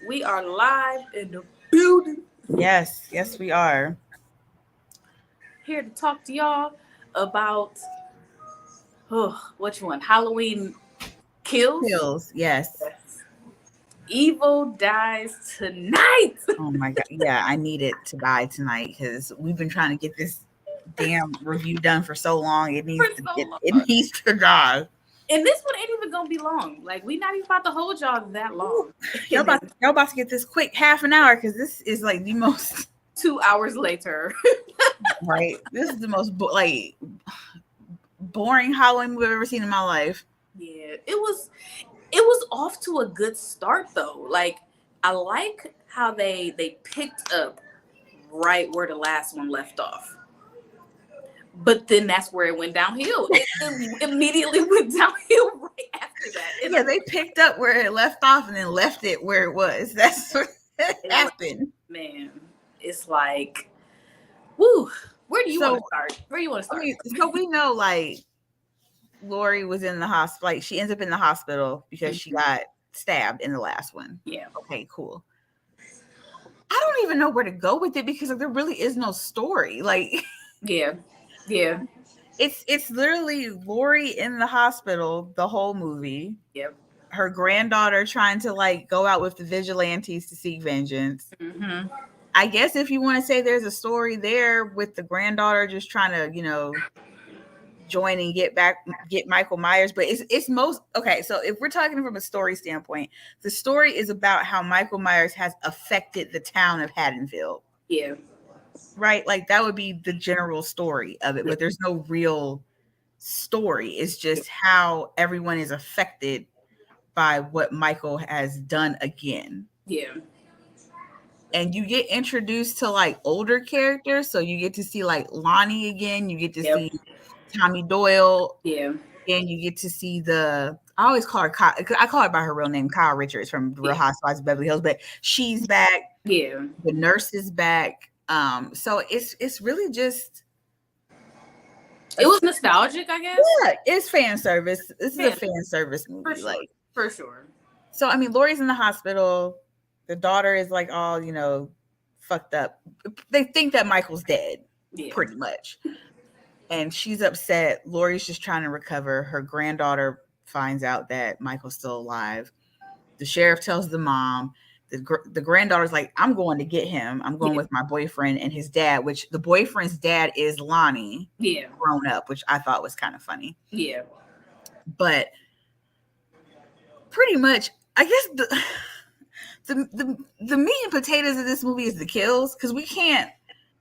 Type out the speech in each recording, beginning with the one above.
We are live in the building Yes, yes, we are. here to talk to y'all about which one? Halloween kills. Pills, yes. Yes. Evil dies tonight. Oh my God. Yeah, I need it to die tonight because we've been trying to get this damn review done for so long. It For needs to so get long. it needs to die. And this one ain't even gonna be long. Like we not even about to hold y'all that Ooh, long. And then y'all about to get this quick half an hour because this is like the most 2 hours later. right. This is the most boring Halloween movie I've ever seen in my life. Yeah, it was off to a good start though. Like I like how they picked up right where the last one left off. But then that's where it went downhill. It immediately went downhill right after that. And Yeah, they picked up where it left off and then left it where it was. That's what like, happened. man, it's like, woo. Where do you want to So start? Where do you want to I start? mean, so we know like Lori was in the hospital. Like she ends up in the hospital because she Mhm. got stabbed in the last one. Yeah, Okay, cool. I don't even know where to go with it because like, there really is no story. Like yeah, yeah, it's literally Lori in the hospital the whole movie. yeah. Her granddaughter trying to like go out with the vigilantes to seek vengeance. Hmm. I guess if you want to say there's a story there with the granddaughter just trying to, join and get Michael Myers, but it's most okay. So if we're talking from a story standpoint, the story is about how Michael Myers has affected the town of Haddonfield, Yeah, right? Like that would be the general story of it, yeah, but there's no real story. It's yeah, just how everyone is affected by what Michael has done again. yeah, And you get introduced to like older characters, so you get to see like Lonnie again, you get to yep, see Tommy Doyle, yeah, and you get to see I always call her Kyle, I call her by her real name, Kyle Richards from Real yeah, Housewives of Beverly Hills, but she's back. yeah. The nurse is back. So it's really just a It was nostalgic, I guess. yeah, it's fan service. This is a Yeah, fan service for movie. sure, Like, for sure. so I mean, Lori's in the hospital. The daughter is like all fucked up. They think that Michael's dead, Yeah, pretty much, and she's upset. Lori's just trying to recover. Her granddaughter finds out that Michael's still alive. The sheriff tells the mom. The granddaughter's like, I'm going to get him. I'm going yeah, with my boyfriend and his dad, which the boyfriend's dad is Lonnie, yeah, grown up, which I thought was kind of funny. yeah, But pretty much, I guess the meat and potatoes of this movie is the kills because we can't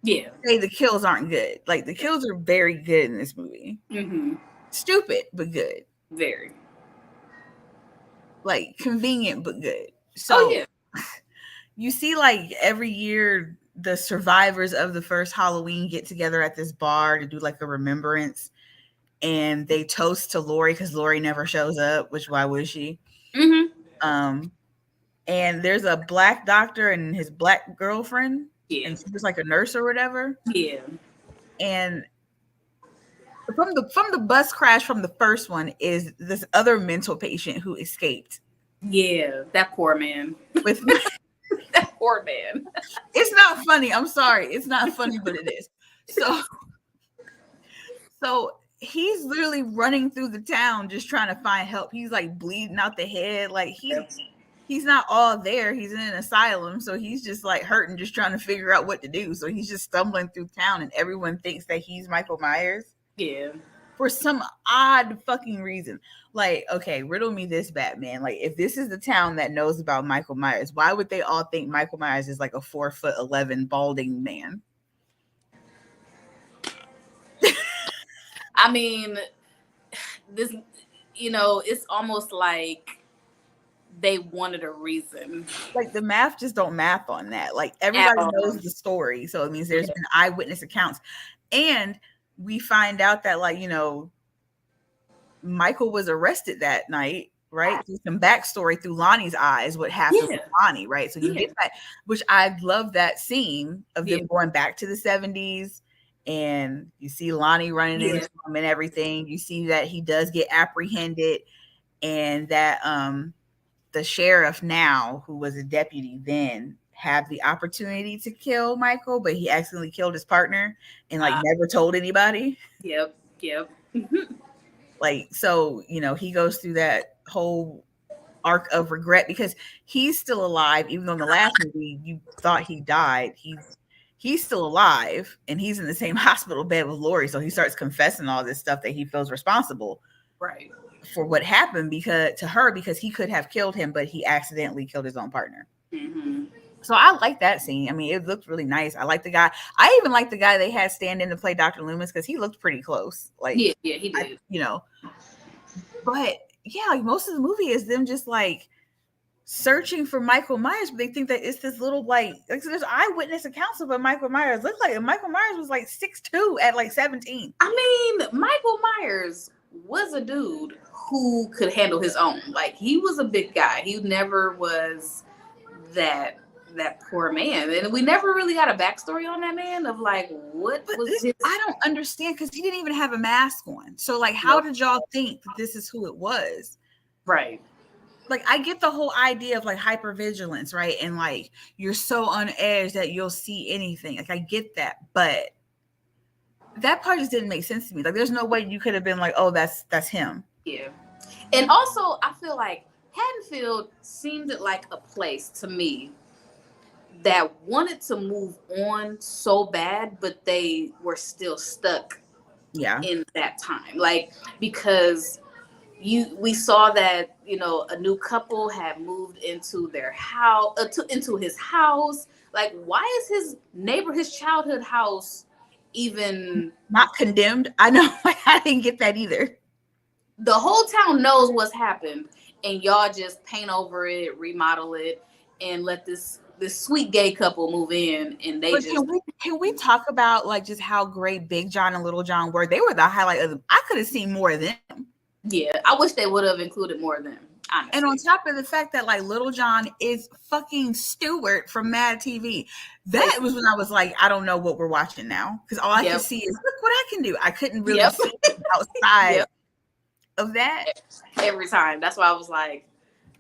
yeah. say the kills aren't good. Like the kills are very good in this movie. Mm-hmm. Stupid but good. Very. Like convenient but good. Oh So yeah. you see like every year the survivors of the first Halloween get together at this bar to do like a remembrance and they toast to Lori because Lori never shows up, which why would she? Mm-hmm. Um and there's a black doctor and his black girlfriend Yeah. and she's like a nurse or whatever. Yeah. And from the bus crash from the first one is this other mental patient who escaped Yeah. That poor man. with That poor man. it's not funny. I'm sorry. It's not funny, but it is. So he's literally running through the town just trying to find help. He's like bleeding out the head. Like he's not all there. He's in an asylum, so he's just like hurting, just trying to figure out what to do. So he's just stumbling through town, and everyone thinks that he's Michael Myers Yeah. for some odd fucking reason. Like, okay, riddle me this, Batman. Like, if this is the town that knows about Michael Myers, why would they all think Michael Myers is like a 4'11" balding man? I mean, this, it's almost like they wanted a reason Like the math just don't math on that. Like at everybody knows all. the story, so it means there's Yeah. been eyewitness accounts, and we find out that like Michael was arrested that night, right? Through some backstory through Lonnie's eyes, what happened with Yeah. Lonnie, right? So you Yeah. get that, which I love that scene of Yeah. them going back to the 70s and you see Lonnie running into Yeah. him and everything. You see that he does get apprehended and that the sheriff now, who was a deputy then, had the opportunity to kill Michael, but he accidentally killed his partner and like never told anybody. Yep. Like, so, you know, he goes through that whole arc of regret because he's still alive, even though in the last movie you thought he died. He's still alive and he's in the same hospital bed with Lori. So he starts confessing all this stuff that he feels responsible Right. for what happened because he could have killed him, but he accidentally killed his own partner. Mm-hmm. So I like that scene. I mean, it looked really nice. I like the guy. I even like the guy they had stand in to play Dr. Loomis because he looked pretty close. Like, yeah, he did. you know, but yeah, like most of the movie is them just like searching for Michael Myers, but they think that it's this little like so there's eyewitness accounts of what Michael Myers looked like, and Michael Myers was like 6'2" at like 17. I mean, Michael Myers was a dude who could handle his own. Like, he was a big guy. He never was that poor man, and we never really got a backstory on that man of like what was his. I don't understand because he didn't even have a mask on. So like, how did y'all think that this is who it was? Right. Like, I get the whole idea of like hypervigilance, right? And like you're so on edge that you'll see anything. Like, I get that, but that part just didn't make sense to me. Like, there's no way you could have been like, oh, that's him. Yeah. And also, I feel like Haddonfield seemed like a place to me that wanted to move on so bad, but they were still stuck in that time. Like, because we saw that, you know, a new couple had moved into their house, into his house. Like, why is his childhood house even not condemned? I know. I didn't get that either. The whole town knows what's happened, and y'all just paint over it, remodel it, and let this sweet gay couple move in, and they can we talk about like just how great Big John and Little John were? They were the highlight of them. I could have seen more of them. Yeah, I wish they would have included more of them. Honestly. And on top of the fact that like Little John is fucking Stewart from Mad TV. That was when I was like, I don't know what we're watching now. Because all I could see is, look what I can do. I couldn't really see outside of that. Every time. That's why I was like,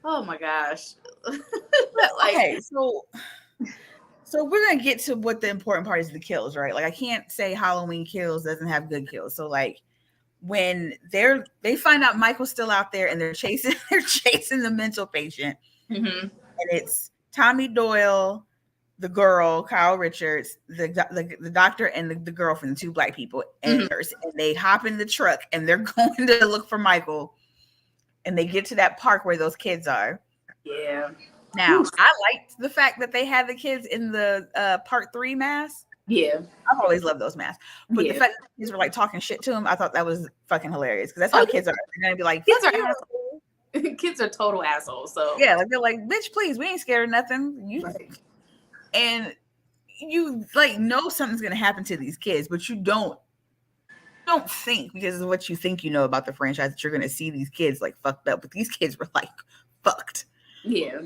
oh my gosh. Like, okay, so we're gonna get to what the important part is, the kills, right? Like, I can't say Halloween Kills doesn't have good kills. So like, when they find out Michael's still out there and they're chasing the mental patient, and it's Tommy Doyle, the girl Kyle Richards, the doctor, and the girlfriend, the two black people, and they hop in the truck and they're going to look for Michael, and they get to that park where those kids are. Yeah. Now, I liked the fact that they had the kids in the part 3 mask. Yeah. I've always loved those masks. But the fact that the kids were like talking shit to him, I thought that was fucking hilarious. Because that's how kids are. They're going to be like, kids are assholes. Kids are total assholes. So yeah, like they're like, bitch, please, we ain't scared of nothing. And you like know something's going to happen to these kids, but you don't think, because of what you think you know about the franchise, that you're going to see these kids like fucked up. But these kids were like fucked. Yeah.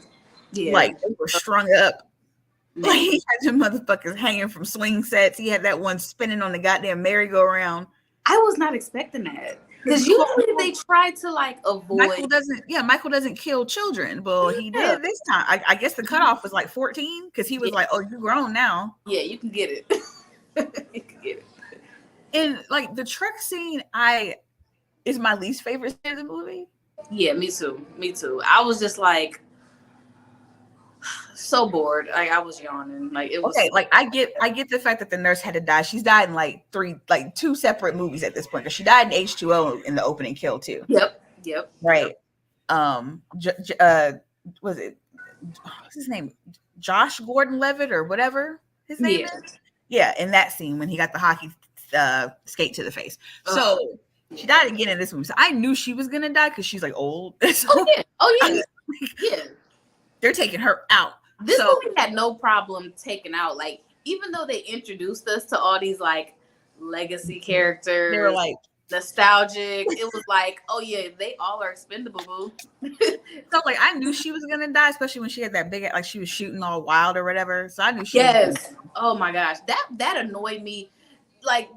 Like they were strung up. Like, he had some motherfuckers hanging from swing sets. He had that one spinning on the goddamn merry-go-round. I was not expecting that, because usually they try to like avoid. Michael doesn't kill children, but he did this time. I guess the cutoff was like 14, because he was like, "Oh, you grown now." Yeah, you can get it. You can get it. And like the truck scene, is my least favorite scene of the movie. Yeah, me too. I was just like, so bored. Like, I was yawning. Like, it was okay. Like, I get the fact that the nurse had to die. She's died in like 2 separate movies at this point, because she died in H2O in the opening kill too. Yep. Right. Was it, what's his name? Josh Gordon-Levitt or whatever his name is. Yeah, in that scene when he got the hockey skate to the face. So she died again in this movie. So I knew she was gonna die because she's like old. So, yeah. They're taking her out. This movie had no problem taking out, like, even though they introduced us to all these like legacy characters, they were like nostalgic. It was like, oh yeah, they all are expendable, boo. So like, I knew she was gonna die, especially when she had that big, like, she was shooting all wild or whatever. So I knew she was gonna die. Oh my gosh, that annoyed me. Like,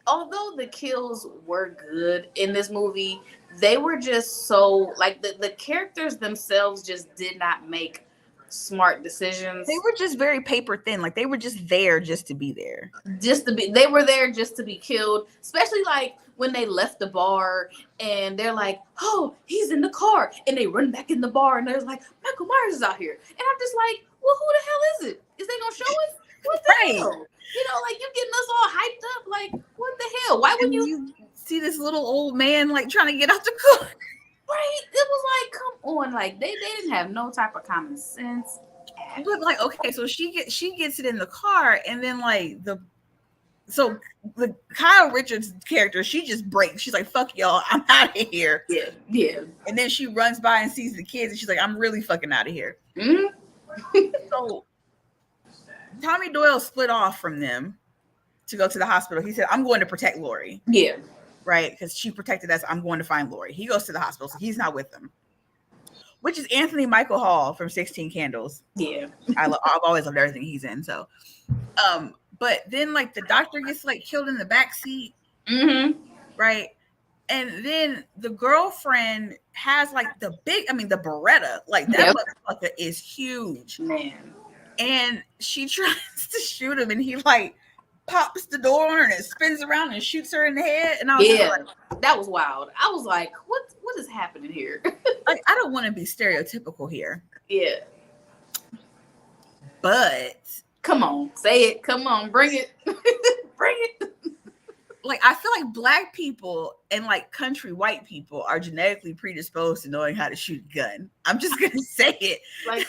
although the kills were good in this movie, they were just so like the characters themselves just did not make smart decisions. They were just very paper thin. Like they were just there just to be there. They were there just to be killed. Especially like when they left the bar and they're like, oh, he's in the car. And they run back in the bar and they're like, Michael Myers is out here. And I'm just like, well, who the hell is it? Is they gonna show us? What the hell? You know, like you getting us all hyped up. Like, what the hell? Why would you see this little old man like trying to get out the car? Right? It was like, come on, like they didn't have no type of common sense. But like, okay, so she gets it in the car, and then like the Kyle Richards character, she just breaks. She's like, "Fuck y'all, I'm out of here." Yeah, yeah. And then she runs by and sees the kids, and she's like, "I'm really fucking out of here." Mm-hmm. So Tommy Doyle split off from them to go to the hospital. He said, "I'm going to protect Lori." Yeah. Right, because she protected us. I'm going to find Lori. He goes to the hospital, so he's not with them. Which is Anthony Michael Hall from 16 Candles. Yeah. I've always loved everything he's in. So, but then like the doctor gets like killed in the back seat. Mm-hmm. Right. And then the girlfriend has like the Beretta, like that motherfucker is huge. Man. And she tries to shoot him and he like pops the door on her and it spins around and shoots her in the head. And I was like, that was wild. I was like, what is happening here? Like, I don't want to be stereotypical here. Yeah. But come on, say it. Come on, bring it. Bring it. Like, I feel like black people and like country white people are genetically predisposed to knowing how to shoot a gun. I'm just gonna say it. Like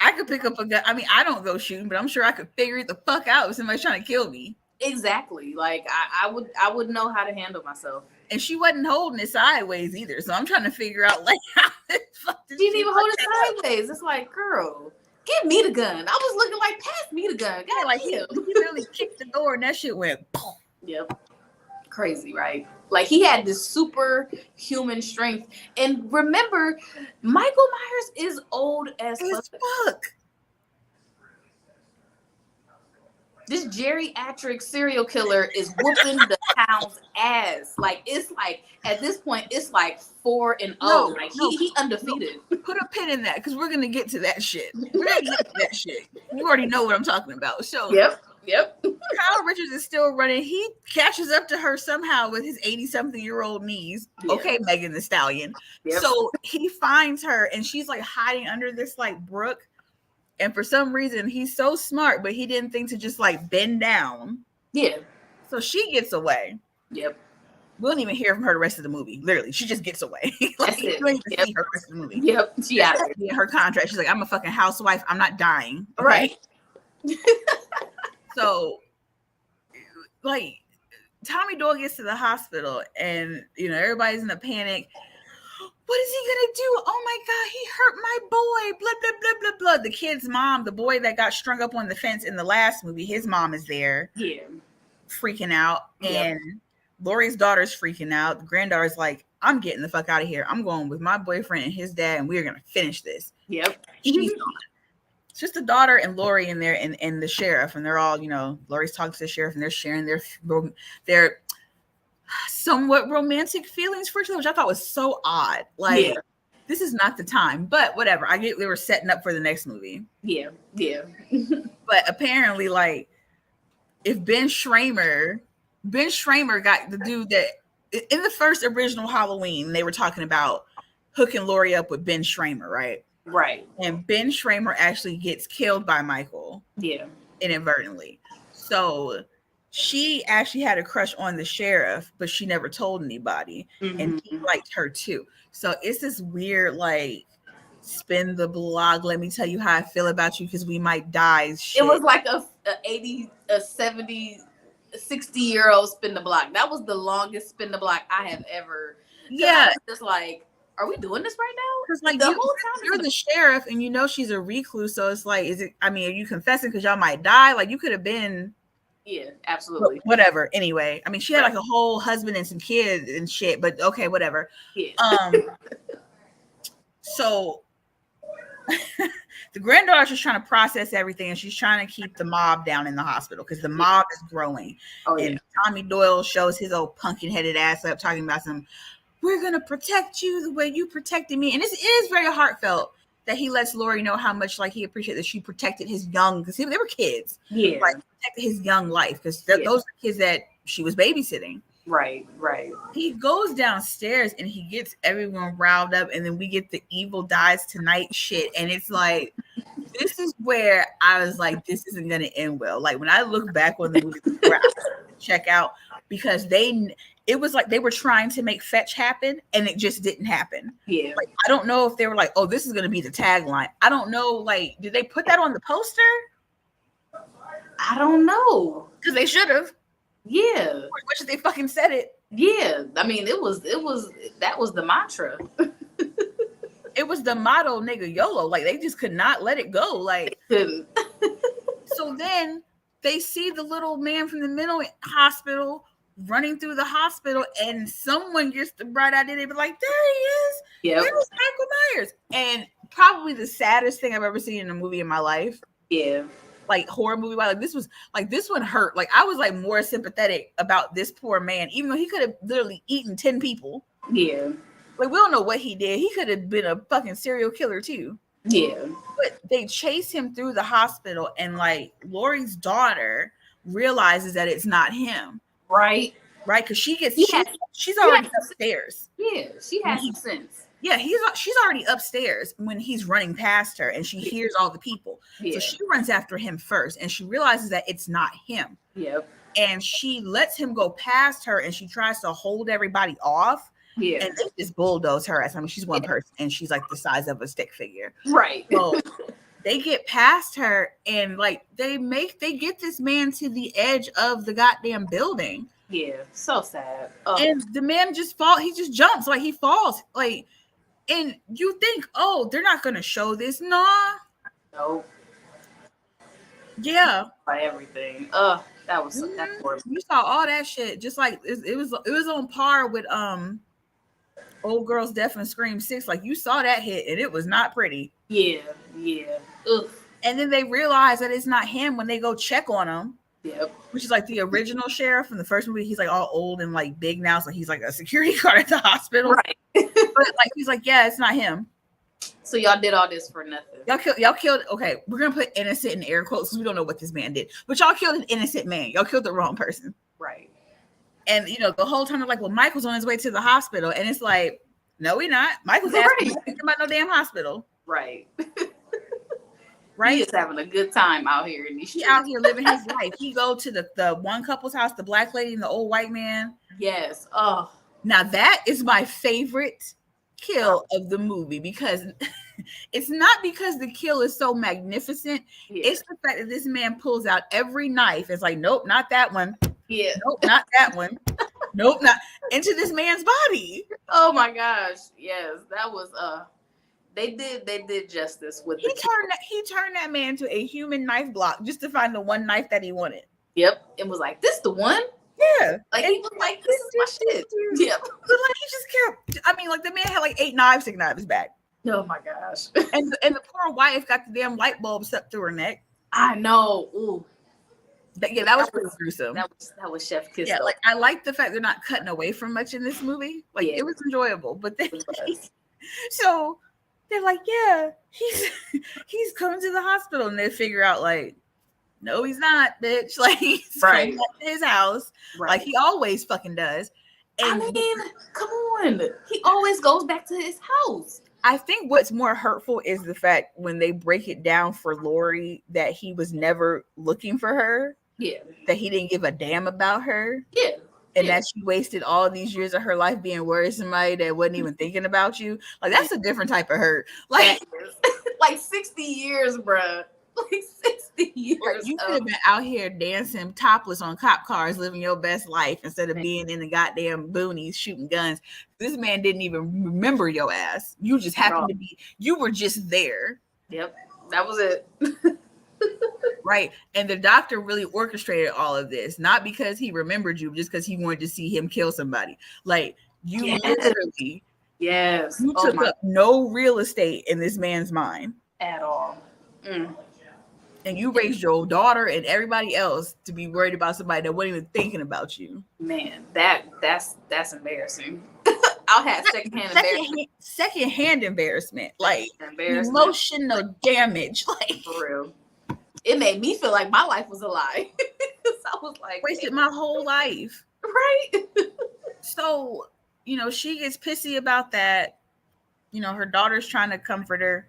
I could pick up a gun. I mean, I don't go shooting, but I'm sure I could figure it the fuck out if somebody's trying to kill me. Exactly. Like I would know how to handle myself. And she wasn't holding it sideways either. So I'm trying to figure out like how the fuck did she didn't even hold it sideways. It's like, girl, give me the gun. I was looking like, pass me the gun. God, like he really kicked the door and that shit went boom. Yep. Crazy, right? Like he had this superhuman strength. And remember, Michael Myers is old as fuck. This geriatric serial killer is whooping the town's ass. Like it's like at this point, it's like 4-0. Like he undefeated. Put a pin in that because we're gonna get to that shit. We're gonna get to that shit. You already know what I'm talking about. So Yep. Kyle Richards is still running. He catches up to her somehow with his 80-something-year-old knees. Yeah. Okay, Megan Thee Stallion. Yep. So he finds her and she's like hiding under this like brook. And for some reason, he's so smart, but he didn't think to just like bend down. Yeah. So she gets away. Yep. We don't even hear from her the rest of the movie. Literally, she just gets away. Like, you don't even see her the rest of the movie. Yep. Yeah. Her contract. She's like, I'm a fucking housewife. I'm not dying. Okay? Right. So, like, Tommy Doyle gets to the hospital, and everybody's in a panic. What is he gonna do? Oh my God, he hurt my boy. Blah blah blah blah blah. The kid's mom, the boy that got strung up on the fence in the last movie, his mom is there. Yeah. Freaking out. And Lori's daughter's freaking out. The granddaughter's like, I'm getting the fuck out of here. I'm going with my boyfriend and his dad, and we're gonna finish this. Yep. She's gone. It's just the daughter and Lori in there and the sheriff, and they're all, Lori's talking to the sheriff and they're sharing their somewhat romantic feelings for each other, which I thought was so odd. Like, this is not the time, but whatever. I get they were setting up for the next movie. Yeah. But apparently, like, if Ben Schramer got the dude that in the first original Halloween, they were talking about hooking Lori up with Ben Schramer, right? Right. And Ben Schramer actually gets killed by Michael. Yeah. Inadvertently. So she actually had a crush on the sheriff, but she never told anybody. Mm-hmm. And he liked her too. So it's this weird, like, spin the blog. Let me tell you how I feel about you because we might die. Shit. It was like a 80, a 70, 60-year-old spin the block. That was the longest spin the block I have ever. Yeah. Just like, are we doing this right now? Because like you're the sheriff and she's a recluse. So it's like, are you confessing because y'all might die? Like you could have been. Yeah, absolutely. Whatever. Anyway, I mean, she had like a whole husband and some kids and shit, but okay, whatever. Yeah. So the granddaughter's just trying to process everything, and she's trying to keep the mob down in the hospital because the mob is growing. Oh, and yeah. Tommy Doyle shows his old pumpkin-headed ass up talking about we're gonna protect you the way you protected me. And it is very heartfelt that he lets Laurie know how much like he appreciated that she protected his young, because they were kids. Yeah. Like protected his young life, because those are kids that she was babysitting. Right. He goes downstairs and he gets everyone riled up, and then we get the evil dies tonight shit. And it's like, this is where I was like, this isn't gonna end well. Like when I look back on the movie, where I check out, because it was like they were trying to make fetch happen and it just didn't happen. Yeah. Like I don't know if they were like, oh, this is gonna be the tagline. I don't know. Like, did they put that on the poster? I don't know. Because they should have. Yeah. Which they fucking said it. Yeah. I mean, that was the mantra. It was the motto, nigga, YOLO. Like they just could not let it go. Like so then they see the little man from the mental hospital running through the hospital, and someone gets the bright idea. They be like, there he is. Yeah. There's Michael Myers. And probably the saddest thing I've ever seen in a movie in my life. Yeah. Like horror movie. Like this one hurt. Like I was like more sympathetic about this poor man, even though he could have literally eaten 10 people. Yeah. Like we don't know what he did. He could have been a fucking serial killer too. Yeah. But they chase him through the hospital, and like Laurie's daughter realizes that it's not him. Right. Because she's already upstairs. Yeah, she has some sense. Yeah, she's already upstairs when he's running past her, and she hears all the people. Yeah. So she runs after him first, and she realizes that it's not him. Yep. And she lets him go past her, and she tries to hold everybody off. Yeah. And they just bulldoze her ass. I mean, she's one person, and she's like the size of a stick figure. Right. So they get past her, and like they get this man to the edge of the goddamn building. Yeah, so sad. And the man just falls. He just jumps, like he falls. Like, and you think, oh, they're not gonna show this. Nah. No. Yeah. By everything. That's horrible. You saw all that shit. Just like it was on par with Old Girls Death and Scream 6. Like you saw that hit, and it was not pretty. Yeah. Ugh. And then they realize that it's not him when they go check on him. Yep. Which is like the original sheriff from the first movie. He's like all old and like big now, so he's like a security guard at the hospital. Right. But like he's like, yeah, it's not him. So y'all did all this for nothing. Y'all killed. Okay, we're gonna put innocent in air quotes because we don't know what this man did. But y'all killed an innocent man. Y'all killed the wrong person. Right. And you know the whole time they're like, well, Michael's on his way to the hospital, and it's like, no, we're not. Michael's asking nothing about no damn hospital. Right. Right. He's having a good time out here in these streets. He out here living his life. He go to the one couple's house, the black lady and the old white man. Yes. Oh. Now that is my favorite kill of the movie, because it's not because the kill is so magnificent. Yeah. It's the fact that this man pulls out every knife. It's like, nope, not that one. Yeah. Nope, not that one. Nope, not into this man's body. Oh my gosh. Yes. That was they did justice with he turned that man to a human knife block just to find the one knife that he wanted. Yep. It was like, this the one? Yeah. Like he was like, this is my shit. Yep. But like he just kept, I mean, like the man had like 8 knives sticking out of his back. Oh my gosh. and the poor wife got the damn light bulb stuck through her neck. I know. Ooh. That was pretty gruesome. That was chef kiss. Yeah, like I like the fact they're not cutting away from much in this movie. Like it was enjoyable, but then so they're like, yeah, he's coming to the hospital, and they figure out like, no, he's not, bitch. Like he's coming back to his house, like he always fucking does. And I mean, come on, he always goes back to his house. I think what's more hurtful is the fact when they break it down for Laurie that he was never looking for her. Yeah. That he didn't give a damn about her. Yeah. And that she wasted all these years of her life being worried with somebody that wasn't even thinking about you. Like that's a different type of hurt. Like, like 60 years, bruh. Like 60 years. Like you could have been out here dancing topless on cop cars, living your best life instead of being in the goddamn boonies shooting guns. This man didn't even remember your ass. You just happened to be. You were just there. Yep, that was it. Right. And the doctor really orchestrated all of this, not because he remembered you, just because he wanted to see him kill somebody. Like you literally, you took up no real estate in this man's mind at all. Mm. And you raised your daughter and everybody else to be worried about somebody that wasn't even thinking about you. Man, that's embarrassing. I'll have secondhand embarrassment, like embarrassment. Emotional damage, like for real. It made me feel like my life was a lie. I was like, wasted my whole life. Right. So, she gets pissy about that. Her daughter's trying to comfort her.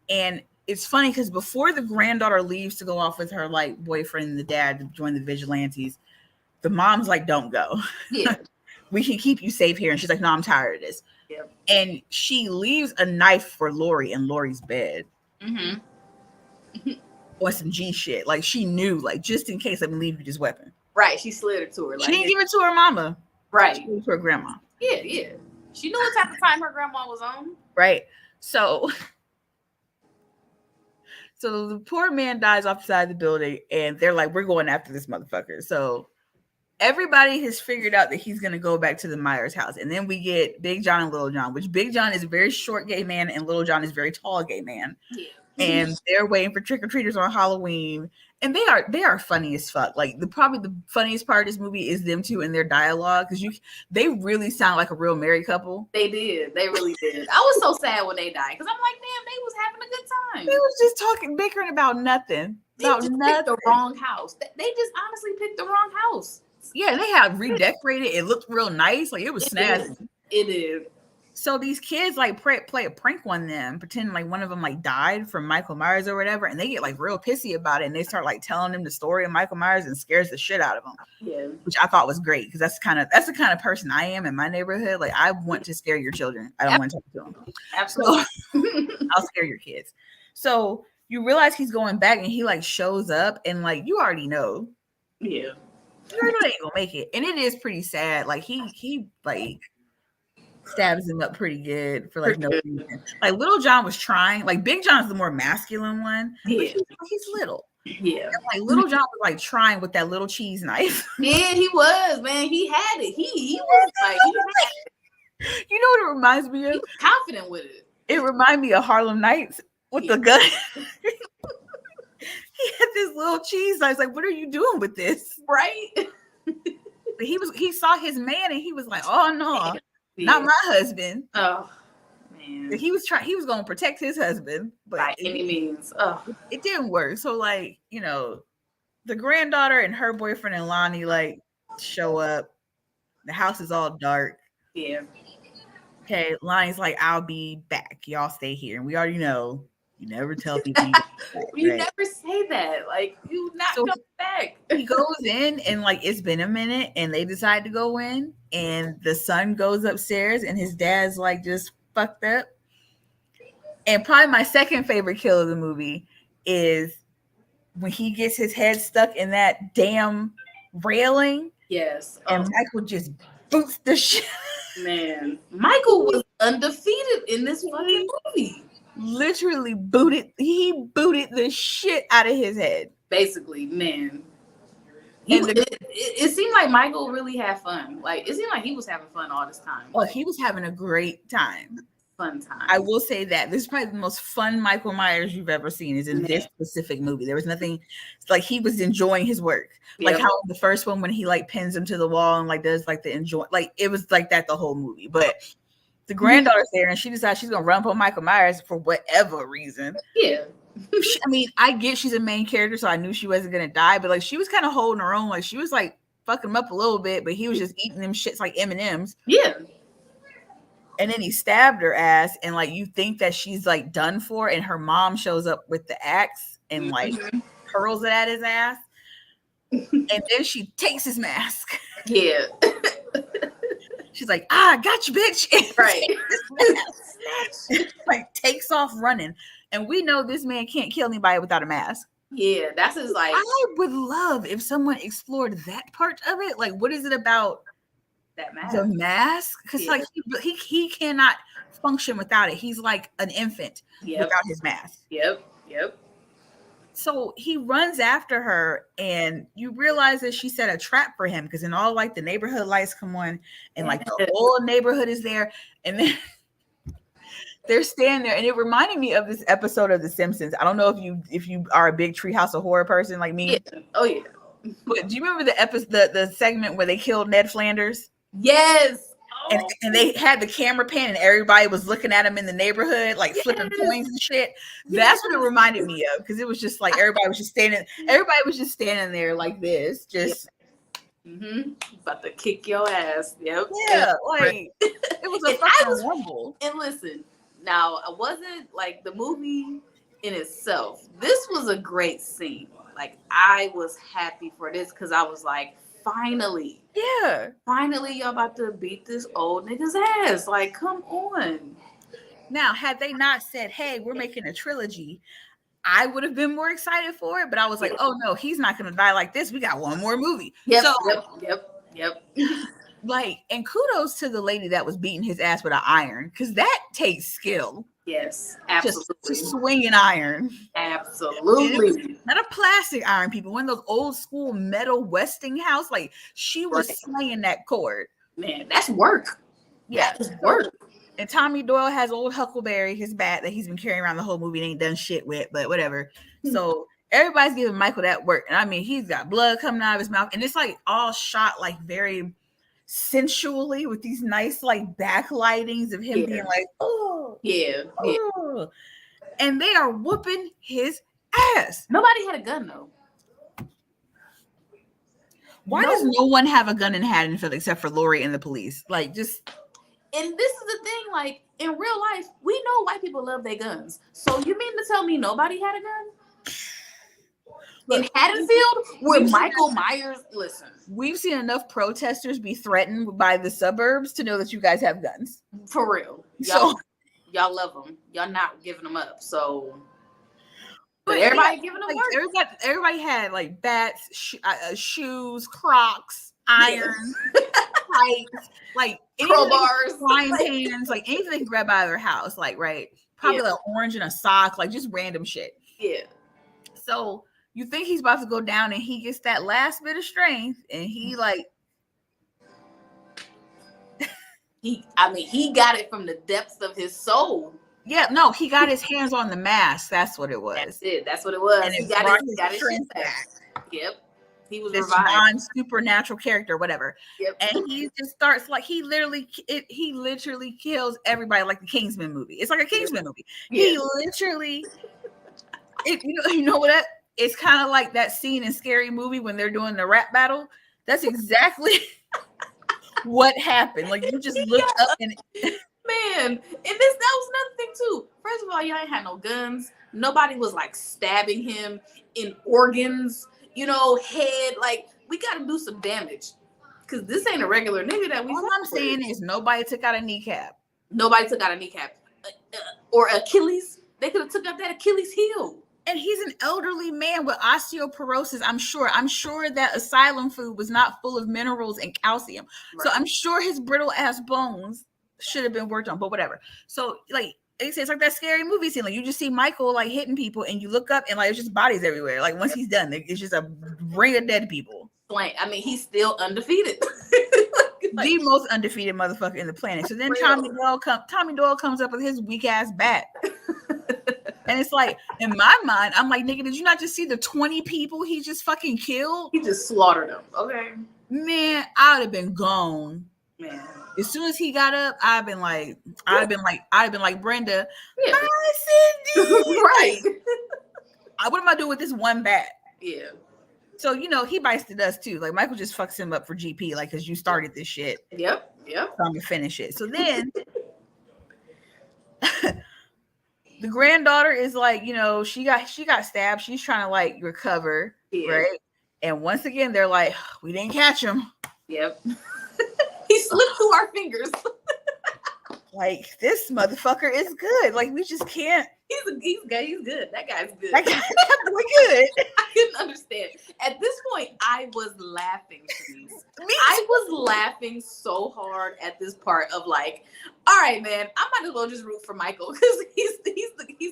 And it's funny because before the granddaughter leaves to go off with her like boyfriend and the dad to join the vigilantes, the mom's like, don't go. Yeah. We can keep you safe here. And she's like, no, I'm tired of this. Yep. And she leaves a knife for Lori in Lori's bed. Mm-hmm. Or some G shit. Like she knew, like just in case, let me leave you this weapon. Right. She slid it to her. She didn't give it to her mama. Right. She gave it to her grandma. Yeah, yeah. She knew what type of time her grandma was on. Right. So the poor man dies off the side of the building, and they're like, we're going after this motherfucker. So everybody has figured out that he's going to go back to the Myers house. And then we get Big John and Little John, which Big John is a very short gay man and Little John is a very tall gay man. Yeah. And they're waiting for trick-or-treaters on Halloween. And they are funny as fuck. Like probably the funniest part of this movie is them two and their dialogue, because they really sound like a real married couple. They did. They really did. I was so sad when they died because I'm like, damn, they was having a good time. They was just talking, bickering about nothing. They just picked the wrong house. They just honestly picked the wrong house. Yeah, they had redecorated. It looked real nice. Like it was snazzy. It did. So these kids like play a prank on them, pretending like one of them like died from Michael Myers or whatever, and they get like real pissy about it, and they start like telling them the story of Michael Myers, and scares the shit out of them. Yeah, which I thought was great, because that's the kind of person I am in my neighborhood. Like I want to scare your children. I don't want to talk to them. Absolutely. So, I'll scare your kids. So you realize he's going back, and he like shows up, and like you already know. Yeah. You already know they ain't gonna make it, and it is pretty sad. Like he like stabs him up pretty good for like no reason. Like Little John was trying. Like Big John's the more masculine one. Yeah. But he's little. Yeah. And like Little John was like trying with that little cheese knife. Yeah, he was, man. He had it. He was like, you know what it reminds me of? He was confident with it. It reminded me of Harlem Nights with the gun. He had this little cheese knife. Like, what are you doing with this? Right. But he saw his man, and he was like, oh no. Not my husband. Oh man. He was going to protect his husband, but by any means. Oh, it didn't work. So like, the granddaughter and her boyfriend and Lonnie like show up. The house is all dark. Yeah. Okay, Lonnie's like, I'll be back. Y'all stay here. And we already know you never tell people. You never say that. Like, you not come back. He goes in, and like it's been a minute, and they decide to go in, and the son goes upstairs, and his dad's like just fucked up. And probably my second favorite kill of the movie is when he gets his head stuck in that damn railing. Yes. And Michael just boots the shit. Man, Michael was undefeated in this fucking movie. Literally booted the shit out of his head. Basically, man. It seemed like Michael really had fun. Like, it seemed like he was having fun all this time. Oh, he was having a great time. Fun time. I will say that this is probably the most fun Michael Myers you've ever seen is in this specific movie. There was nothing, like he was enjoying his work. Yep. Like how the first one when he like pins him to the wall and like does like the enjoy, like it was like that the whole movie. But the granddaughter's there, and she decides she's gonna run up on Michael Myers for whatever reason. Yeah. I mean, I get she's a main character, so I knew she wasn't gonna die, but like she was kind of holding her own. Like she was like fucking him up a little bit, but he was just eating them shits like M&Ms. Yeah. And then he stabbed her ass, and like you think that she's like done for, and her mom shows up with the axe and like hurls it at his ass. And then she takes his mask. Yeah. She's like, got you, bitch. Right. Like takes off running. And we know this man can't kill anybody without a mask. Yeah, that's his like. I would love if someone explored that part of it. Like, what is it about that mask? The mask? Because like he cannot function without it. He's like an infant without his mask. Yep. So he runs after her, and you realize that she set a trap for him, because in all like the neighborhood lights come on, and like the whole neighborhood is there, and then they're standing there, and it reminded me of this episode of The Simpsons. I don't know if you are a big Treehouse of Horror person like me. Yeah. Oh yeah. But do you remember the episode, the segment where they killed Ned Flanders? Yes. And they had the camera pan and everybody was looking at him in the neighborhood, like flipping coins and shit. That's what it reminded me of, because it was just like everybody was just standing there like this, just about to kick your ass. Yep. Yeah, like it was a fucking rumble. And listen, now I wasn't like the movie in itself. This was a great scene. Like I was happy for this because I was like, finally, y'all about to beat this old nigga's ass. Like, come on. Now, had they not said, hey, we're making a trilogy, I would have been more excited for it. But I was like, oh no, he's not gonna die like this. We got one more movie. Yep. Like, and kudos to the lady that was beating his ass with an iron, because that takes skill. Yes, absolutely. To swing an iron. Absolutely. Not a plastic iron, people. One of those old school metal Westinghouse. Like, she was slaying that cord. Man, that's work. Yeah. That's work. And Tommy Doyle has old Huckleberry, his bat that he's been carrying around the whole movie and ain't done shit with, but whatever. So everybody's giving Michael that work. And I mean, he's got blood coming out of his mouth. And it's like all shot like very sensually with these nice like backlightings of him being like, oh, yeah. And they are whooping his ass. Nobody had a gun though. Why does no one have a gun in Haddonfield except for Lori and the police? Like, just. And this is the thing, like in real life, we know white people love their guns. So you mean to tell me nobody had a gun? In Haddonfield, where Michael Myers, listen. We've seen enough protesters be threatened by the suburbs to know that you guys have guns. For real. Y'all love them. Y'all not giving them up. So, but everybody giving them work. Everybody had like bats, shoes, Crocs, iron, pipes, like crowbars, frying pans, like anything they can grab out of their house. Like, right. Probably like orange in a sock, like just random shit. Yeah. So you think he's about to go down and he gets that last bit of strength and he like he got it from the depths of his soul. Yeah, no, he got his hands on the mask. That's what it was. That's what it was. And he got his strength back. Yep. He was this revived. Non-supernatural character, whatever. Yep. And he just starts like he literally kills everybody like the Kingsman movie. It's like a Kingsman movie. Yeah. He literally you know what that it's kind of like that scene in Scary Movie when they're doing the rap battle. That's exactly what happened. Like you just looked up and man, and that was another thing too. First of all, y'all ain't had no guns. Nobody was like stabbing him in organs, head. Like we got to do some damage because this ain't a regular nigga that we. All I'm saying is nobody took out a kneecap. Nobody took out a kneecap or Achilles. They could have took out that Achilles heel. And he's an elderly man with osteoporosis. I'm sure that asylum food was not full of minerals and calcium. Right. So I'm sure his brittle ass bones should have been worked on, but whatever. So like it's like that Scary Movie scene. Like you just see Michael like hitting people and you look up and like it's just bodies everywhere. Like once he's done, it's just a ring of dead people. I mean, he's still undefeated. The most undefeated motherfucker in the planet. So then Tommy Doyle comes up with his weak ass bat. And it's like, in my mind, I'm like, nigga, did you not just see the 20 people he just fucking killed? He just slaughtered them. Okay. Man, I would have been gone. Man. As soon as he got up, I'd have been like Brenda. Yeah. Hi, Cindy. Right. What am I doing with this one bat? Yeah. So, he bites the dust too. Like Michael just fucks him up for GP, like, because you started this shit. Yep. So I'm gonna finish it. So then the granddaughter is like, she got stabbed. She's trying to like recover, right? And once again, they're like, we didn't catch him. Yep. He slipped through our fingers. Like this motherfucker is good. Like we just can't. He's good. He's good. That guy's good. That guy's good. I couldn't understand. At this point, I was laughing. I was laughing so hard at this part of like, all right, man, I might as well just root for Michael because he's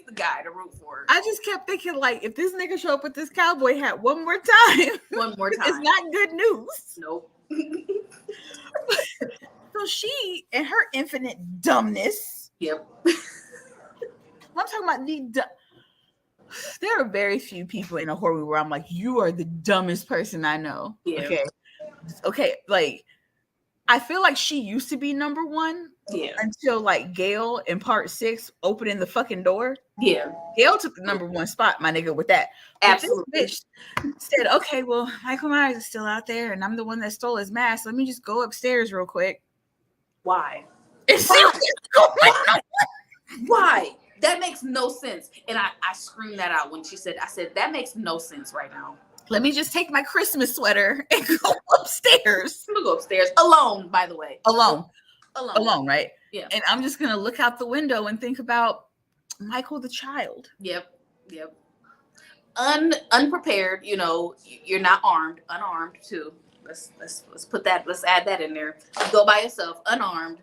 the guy to root for. I just kept thinking like, if this nigga show up with this cowboy hat one more time, it's not good news. Nope. So she, in her infinite dumbness, yep, I'm talking about there are very few people in a horror movie where I'm like, you are the dumbest person I know. Yeah. Okay. Like, I feel like she used to be number one. Yeah. Until like Gail in part 6 opening the fucking door. Yeah. Gail took the number one spot, my nigga, with that. Absolutely. But this bitch said, okay, well, Michael Myers is still out there, and I'm the one that stole his mask. Let me just go upstairs real quick. Why? Why? Why? That makes no sense. And I screamed that out when she said, I said, that makes no sense right now. Let me just take my Christmas sweater and go upstairs. I'm gonna go upstairs alone, by the way. Alone, right? Yeah. And I'm just gonna look out the window and think about Michael the child. Yep. Unprepared, you know, you're not armed, unarmed too. Let's put that, let's add that in there. You go by yourself, unarmed,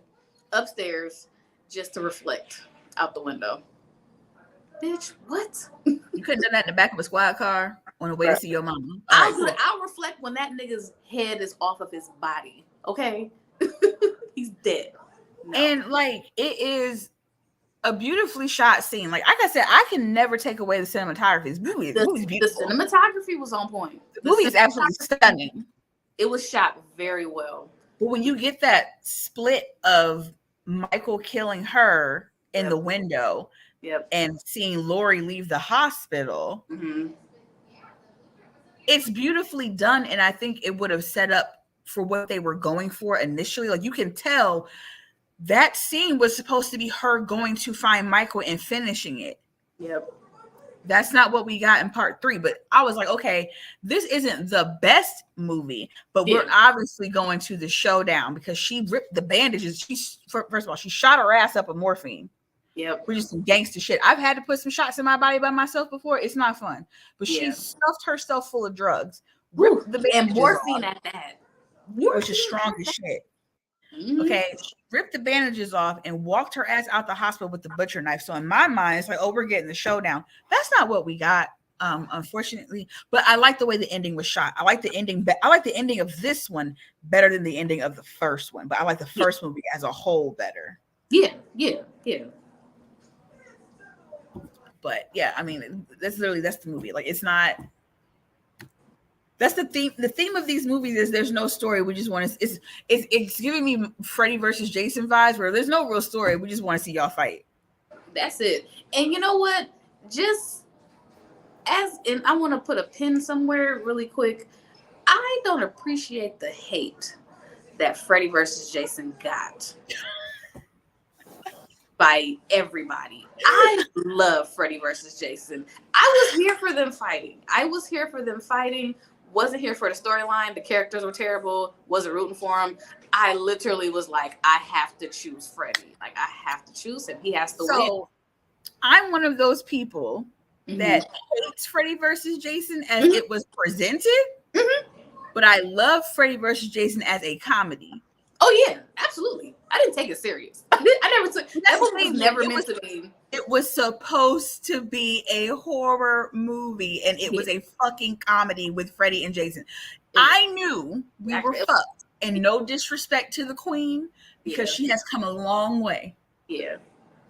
upstairs, just to reflect out the window. Bitch, what? You couldn't done that in the back of a squad car on the way to see your mama. I'll reflect when that nigga's head is off of his body. Okay. He's dead. No. And like, it is a beautifully shot scene. Like I said, I can never take away the cinematography. This movie, the movie's beautiful. The cinematography was on point. The movie is absolutely stunning. It was shot very well. But when you get that split of Michael killing her in the window, and seeing Laurie leave the hospital, it's beautifully done. And I think it would have set up for what they were going for initially. Like, you can tell that scene was supposed to be her going to find Michael and finishing it. Yep. That's not what we got in part 3. But I was like, okay, this isn't the best movie, but we're obviously going to the showdown, because she ripped the bandages. First of all, she shot her ass up with morphine. Yep. We're just some gangster shit. I've had to put some shots in my body by myself before. It's not fun. But she stuffed herself full of drugs. And morphine at that. Which is strong as shit. Okay. She ripped the bandages off and walked her ass out the hospital with the butcher knife. So in my mind, it's like, oh, we're getting the showdown. That's not what we got, unfortunately. But I like the way the ending was shot. I like the ending. I like the ending of this one better than the ending of the first one. But I like the first movie as a whole better. Yeah. But yeah, I mean, that's the movie. Like, it's not. That's the theme. The theme of these movies is there's no story. We just want to. It's giving me Freddy versus Jason vibes, where there's no real story. We just want to see y'all fight. That's it. And you know what? And I want to put a pin somewhere really quick. I don't appreciate the hate that Freddy versus Jason got by everybody. I love Freddy versus Jason. I was here for them fighting. Wasn't here for the storyline. The characters were terrible. Wasn't rooting for them. I literally was like, I have to choose Freddy. Like, I have to choose him. He has to win. I'm one of those people that hates Freddy versus Jason as it was presented. But I love Freddy versus Jason as a comedy. Oh yeah, absolutely. I didn't take it serious. I never took that movie. Never meant to be. It was supposed to be a horror movie, and it was a fucking comedy with Freddy and Jason. I knew we were fucked, and no disrespect to the queen, because she has come a long way. Yeah.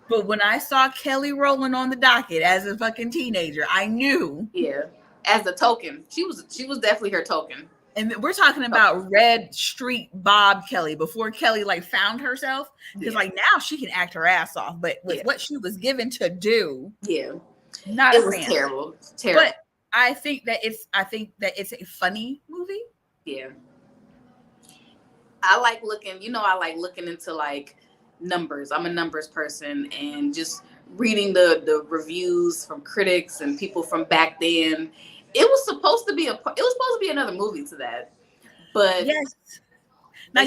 But when I saw Kelly Rowland on the docket as a fucking teenager, I knew. Yeah. As a token, she was definitely her token. And we're talking about Red Street Bob Kelly, before Kelly like found herself, because like now she can act her ass off, but with what she was given to do, it was terrible. But I think that it's a funny movie. Yeah, I like looking into like numbers. I'm a numbers person, and just reading the reviews from critics and people from back then. It was supposed to be another movie to that, but yes. Now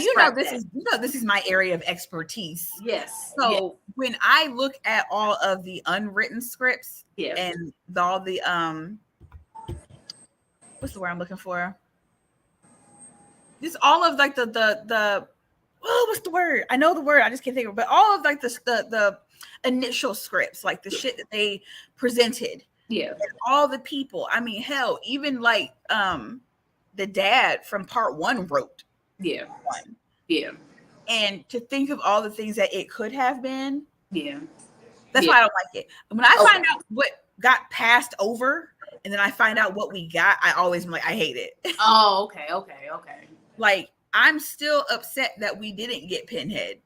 this is my area of expertise. Yes. So when I look at all of the unwritten scripts and all the what's the word I'm looking for? Just all of like the what's the word? I know the word, I just can't think of it. But all of like the initial scripts, like the shit that they presented. Yeah. And all the people. I mean, hell, even like the dad from part 1 wrote. Yeah. And to think of all the things that it could have been. Yeah. That's why I don't like it. When I find out what got passed over, and then I find out what we got, I always am like, I hate it. Oh, okay. Like, I'm still upset that we didn't get Pinhead.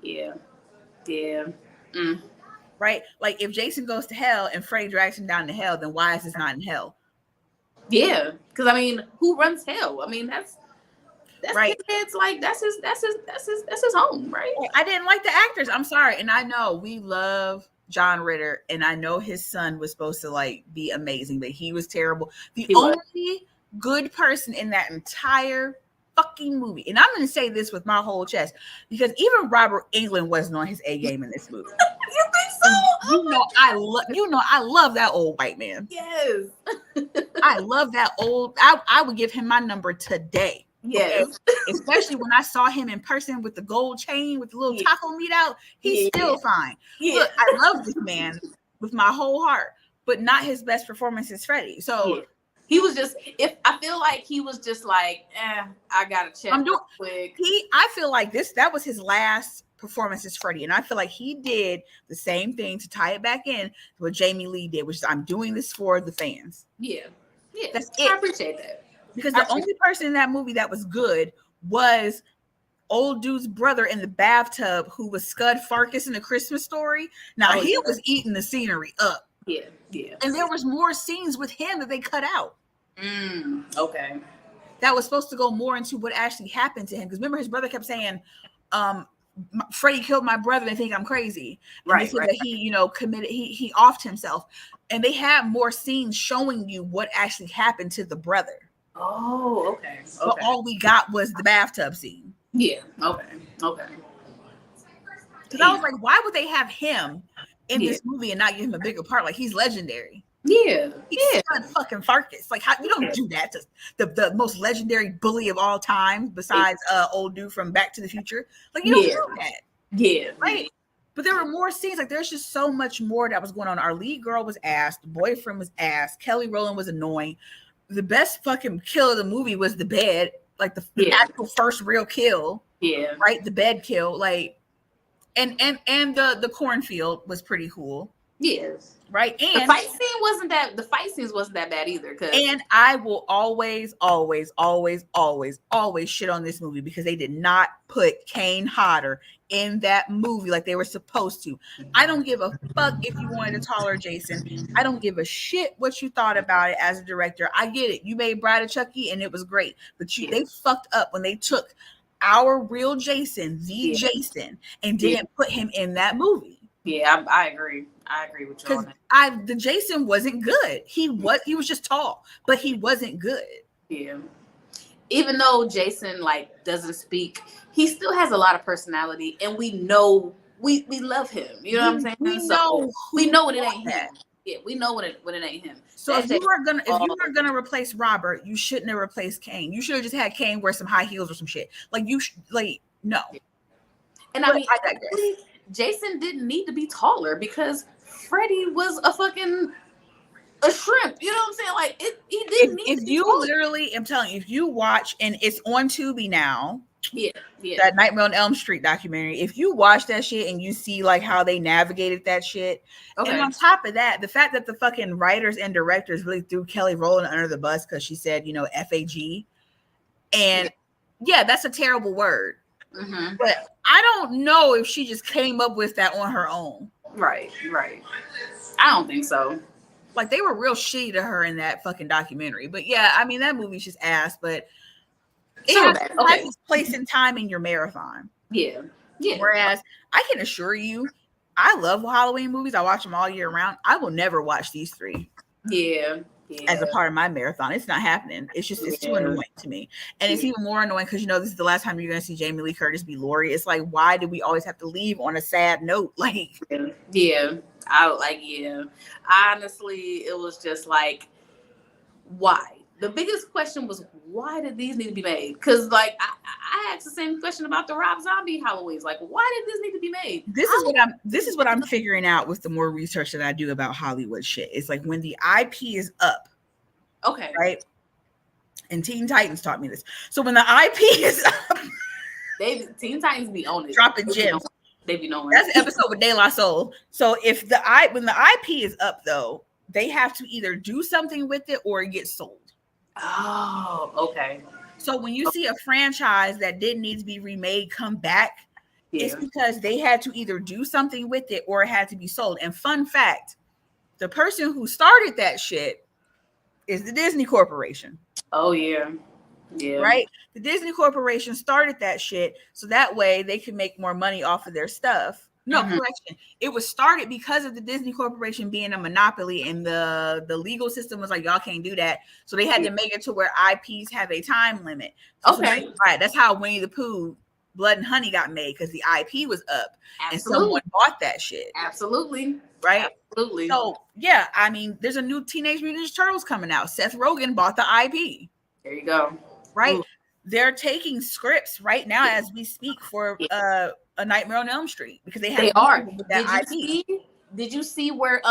Yeah. Right? Like, if Jason goes to hell and Freddy drags him down to hell, then why is this not in hell? Yeah, because I mean, who runs hell? I mean, that's right. Pinhead's like that's his home, right? I didn't like the actors. I'm sorry, and I know we love John Ritter, and I know his son was supposed to like be amazing, but he was terrible. The only good person in that entire fucking movie, and I'm going to say this with my whole chest, because even Robert Englund wasn't on his A game in this movie. You think so? I love that old white man. Yes. I love that old. I would give him my number today. Yes. Okay? Especially when I saw him in person with the gold chain with the little taco meat out. He's still fine. Yeah. Look, I love this man with my whole heart, but not his best performance as Freddy. So he was just, I feel like he was just like, I gotta check quick. I feel like that was his last performance as Freddy, and I feel like he did the same thing to tie it back in to what Jamie Lee did, which is I'm doing this for the fans. Yeah, that's it. I appreciate that, because the only person in that movie that was good was old dude's brother in the bathtub, who was Scud Farkus in The Christmas Story. Now he was eating the scenery up. Yeah, and there was more scenes with him that they cut out. Okay, that was supposed to go more into what actually happened to him, because remember his brother kept saying, Freddy killed my brother, they think I'm crazy. And they said that he, committed, he offed himself. And they have more scenes showing you what actually happened to the brother. Oh, okay. But all we got was the bathtub scene. Yeah, okay. Because I was like, why would they have him in this movie and not give him a bigger part? Like, he's legendary. He's fucking Farkus. Like, how you don't do that to the most legendary bully of all time, besides old dude from Back to the Future. Like, you don't do that. Yeah. Right. But there were more scenes. Like, there's just so much more that was going on. Our lead girl was ass. The boyfriend was ass. Kelly Rowland was annoying. The best fucking kill of the movie was the bed. Like, the actual first real kill. Yeah. Right? The bed kill. Like, and the cornfield was pretty cool. Yes. Right. And the fight scenes wasn't that bad either. And I will always shit on this movie because they did not put Kane Hodder in that movie like they were supposed to. I don't give a fuck if you wanted a taller Jason. I don't give a shit what you thought about it as a director. I get it. You made Bride of Chucky and it was great, but they fucked up when they took our real Jason, Jason, and didn't put him in that movie. Yeah, I agree. I agree with you on that. The Jason wasn't good. He was just tall, but he wasn't good. Yeah. Even though Jason doesn't speak, he still has a lot of personality, and we know we love him. You know what I'm saying? We know when it ain't him. Yeah, we know when it ain't him. So if you were gonna replace Robert, you shouldn't have replaced Kane. You should have just had Kane wear some high heels or some shit. No. And I mean, Jason didn't need to be taller because Freddy was a shrimp. You know what I'm saying? Like, he didn't need to be taller. Literally, I'm telling you, if you watch, and it's on Tubi now. Yeah. That Nightmare on Elm Street documentary. If you watch that shit and you see how they navigated that shit, and on top of that, the fact that the fucking writers and directors really threw Kelly Rowland under the bus because she said, FAG, and that's a terrible word. Mm-hmm. But I don't know if she just came up with that on her own. Right. I don't think so. Like, they were real shitty to her in that fucking documentary. But yeah, I mean, that movie's just ass, but it has its place in time in your marathon. Yeah. Whereas I can assure you, I love Halloween movies. I watch them all year round. I will never watch these three. Yeah. As a part of my marathon. It's not happening. It's too annoying to me. And it's even more annoying because this is the last time you're going to see Jamie Lee Curtis be Laurie. It's like, why do we always have to leave on a sad note? Like, honestly, it was just like, why? The biggest question was, why did these need to be made? Because I asked the same question about the Rob Zombie Halloweens. Like, why did this need to be made? This is what I'm figuring out with the more research that I do about Hollywood shit. It's like when the IP is up. Okay. Right. And Teen Titans taught me this. So when the IP is up, Teen Titans be on it. Dropping gems. They be knowing. That's an episode with De La Soul. So if when the IP is up though, they have to either do something with it or it gets sold. Oh, okay. So when you see a franchise that didn't need to be remade come back, it's because they had to either do something with it or it had to be sold. And fun fact, the person who started that shit is the Disney Corporation. Oh yeah. Yeah. Right? The Disney Corporation started that shit so that way they could make more money off of their stuff. No, correction. It was started because of the Disney Corporation being a monopoly, and the legal system was like, y'all can't do that. So they had to make it to where IPs have a time limit. Okay. Right. That's how Winnie the Pooh, Blood and Honey got made, because the IP was up. Absolutely. And someone bought that shit. Absolutely. Right? Absolutely. So yeah, I mean, there's a new Teenage Mutant Ninja Turtles coming out. Seth Rogen bought the IP. There you go. Right? Ooh. They're taking scripts right now as we speak for A Nightmare on Elm Street, because they are with that IP. Did you see where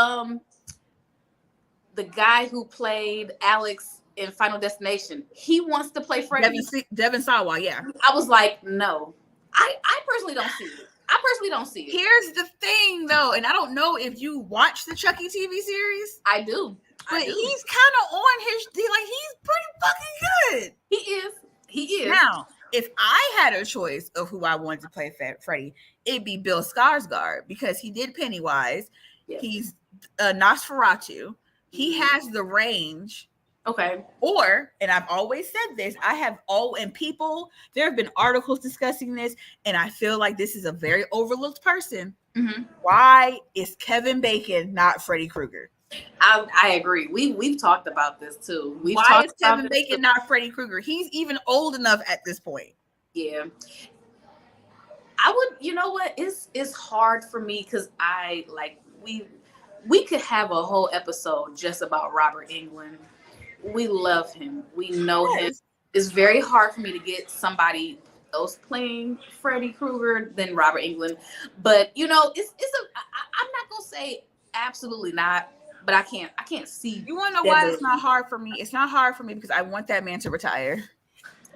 the guy who played Alex in Final Destination, he wants to play Freddy? Devin Sawa, yeah. I was like, no. I personally don't see it. I personally don't see it. Here's the thing though, and I don't know if you watch the Chucky TV series. I do. But he's kind of on his, like, he's pretty fucking good. He is. He is. Now, if I had a choice of who I wanted to play Freddy, it'd be Bill Skarsgård, because he did Pennywise. Yes. He's Nosferatu. He has the range. Okay. Or, and I've always said this, there have been articles discussing this, and I feel like this is a very overlooked person. Mm-hmm. Why is Kevin Bacon not Freddy Krueger? I agree. We've talked about this too. Why is Kevin Bacon not Freddy Krueger? He's even old enough at this point. Yeah. I would, you know what? It's hard for me because we could have a whole episode just about Robert Englund. We love him. We know him. It's very hard for me to get somebody else playing Freddy Krueger than Robert Englund. But I'm not gonna say absolutely not. But I can't see. You want to know why it's not hard for me? It's not hard for me because I want that man to retire.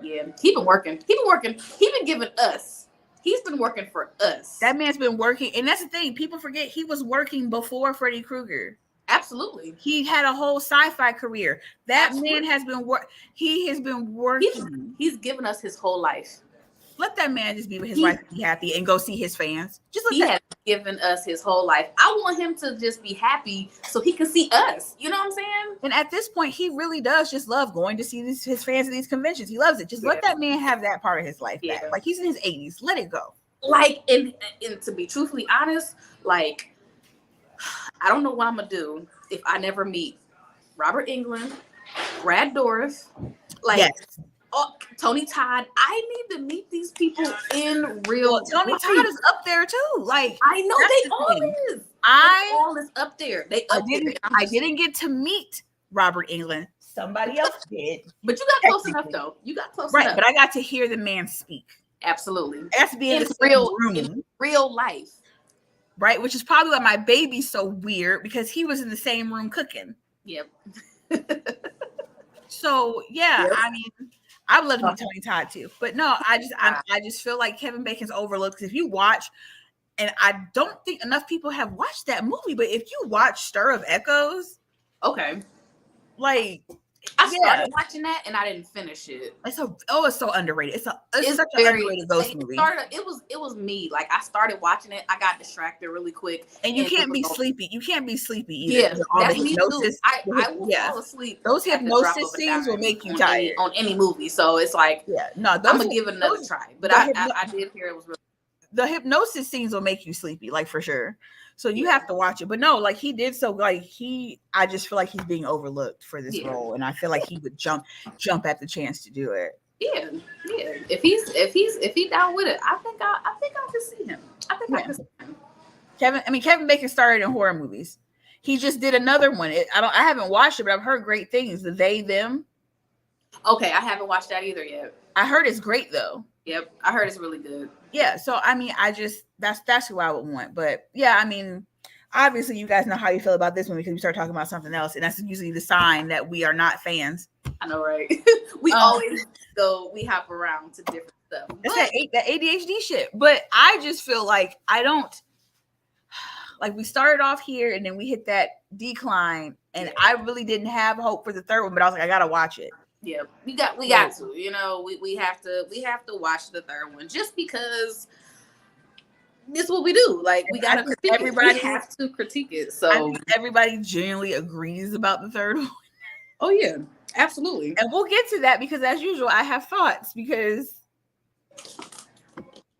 Yeah, he's been working. He's been giving us. He's been working for us. That man's been working, and that's the thing. People forget he was working before Freddy Krueger. Absolutely, he had a whole sci-fi career. That man has been He has been working. He's given us his whole life. Let that man just be with his wife and be happy and go see his fans. He has given us his whole life. I want him to just be happy so he can see us. You know what I'm saying? And at this point, he really does just love going to see his fans at these conventions. He loves it. Just let that man have that part of his life back. Like, he's in his 80s. Let it go. Like, and to be truthfully honest, like, I don't know what I'm going to do if I never meet Robert Englund, Brad Dourif, Tony Todd. I need to meet these people in real life. Tony Todd is up there too. Like, I know they all is up there. I didn't get to meet Robert Englund. Somebody else did. But you got close enough though. You got close enough. Right, but I got to hear the man speak. Absolutely. That's being in real life. Right, which is probably why my baby's so weird, because he was in the same room cooking. Yep. So yeah, I mean, I would love to meet Tony Todd too, but no, I just feel like Kevin Bacon's overlooked. Because if you watch, and I don't think enough people have watched that movie, but if you watch Stir of Echoes, okay, like I started watching that and I didn't finish it. It's so underrated. It's such an underrated ghost movie. It was me. Like, I started watching it, I got distracted really quick, and you can't be sleepy. You can't be sleepy either. Yeah, that's me too. I will fall asleep. Those hypnosis scenes will make you tired on any movie. So it's like, I'm gonna give it another try. But I did hear it was really. The hypnosis scenes will make you sleepy, like, for sure. So you have to watch it. But no, like, he did so, like, I just feel like he's being overlooked for this role, and I feel like he would jump at the chance to do it. Yeah. If he's down with it, I think I can see him. I can see him. Kevin Bacon started in horror movies. He just did another one. I haven't watched it, but I've heard great things. The They Them. Okay, I haven't watched that either yet. I heard it's great though. Yep, I heard it's really good. Yeah, so I mean, that's who I would want. But yeah, I mean, obviously you guys know how you feel about this one, because we start talking about something else, and that's usually the sign that we are not fans. I know, right? We always we hop around to different stuff. It's But that ADHD shit. But I just feel like I don't like we started off here and then we hit that decline, and I really didn't have hope for the third one, but I was like, I gotta watch it. yeah, we got to. You know, we have to watch the third one just because this is what we do. Like we gotta critique everybody. We have to critique it. So I think everybody generally agrees about the third one. Oh yeah, absolutely. And we'll get to that because as usual, I have thoughts because.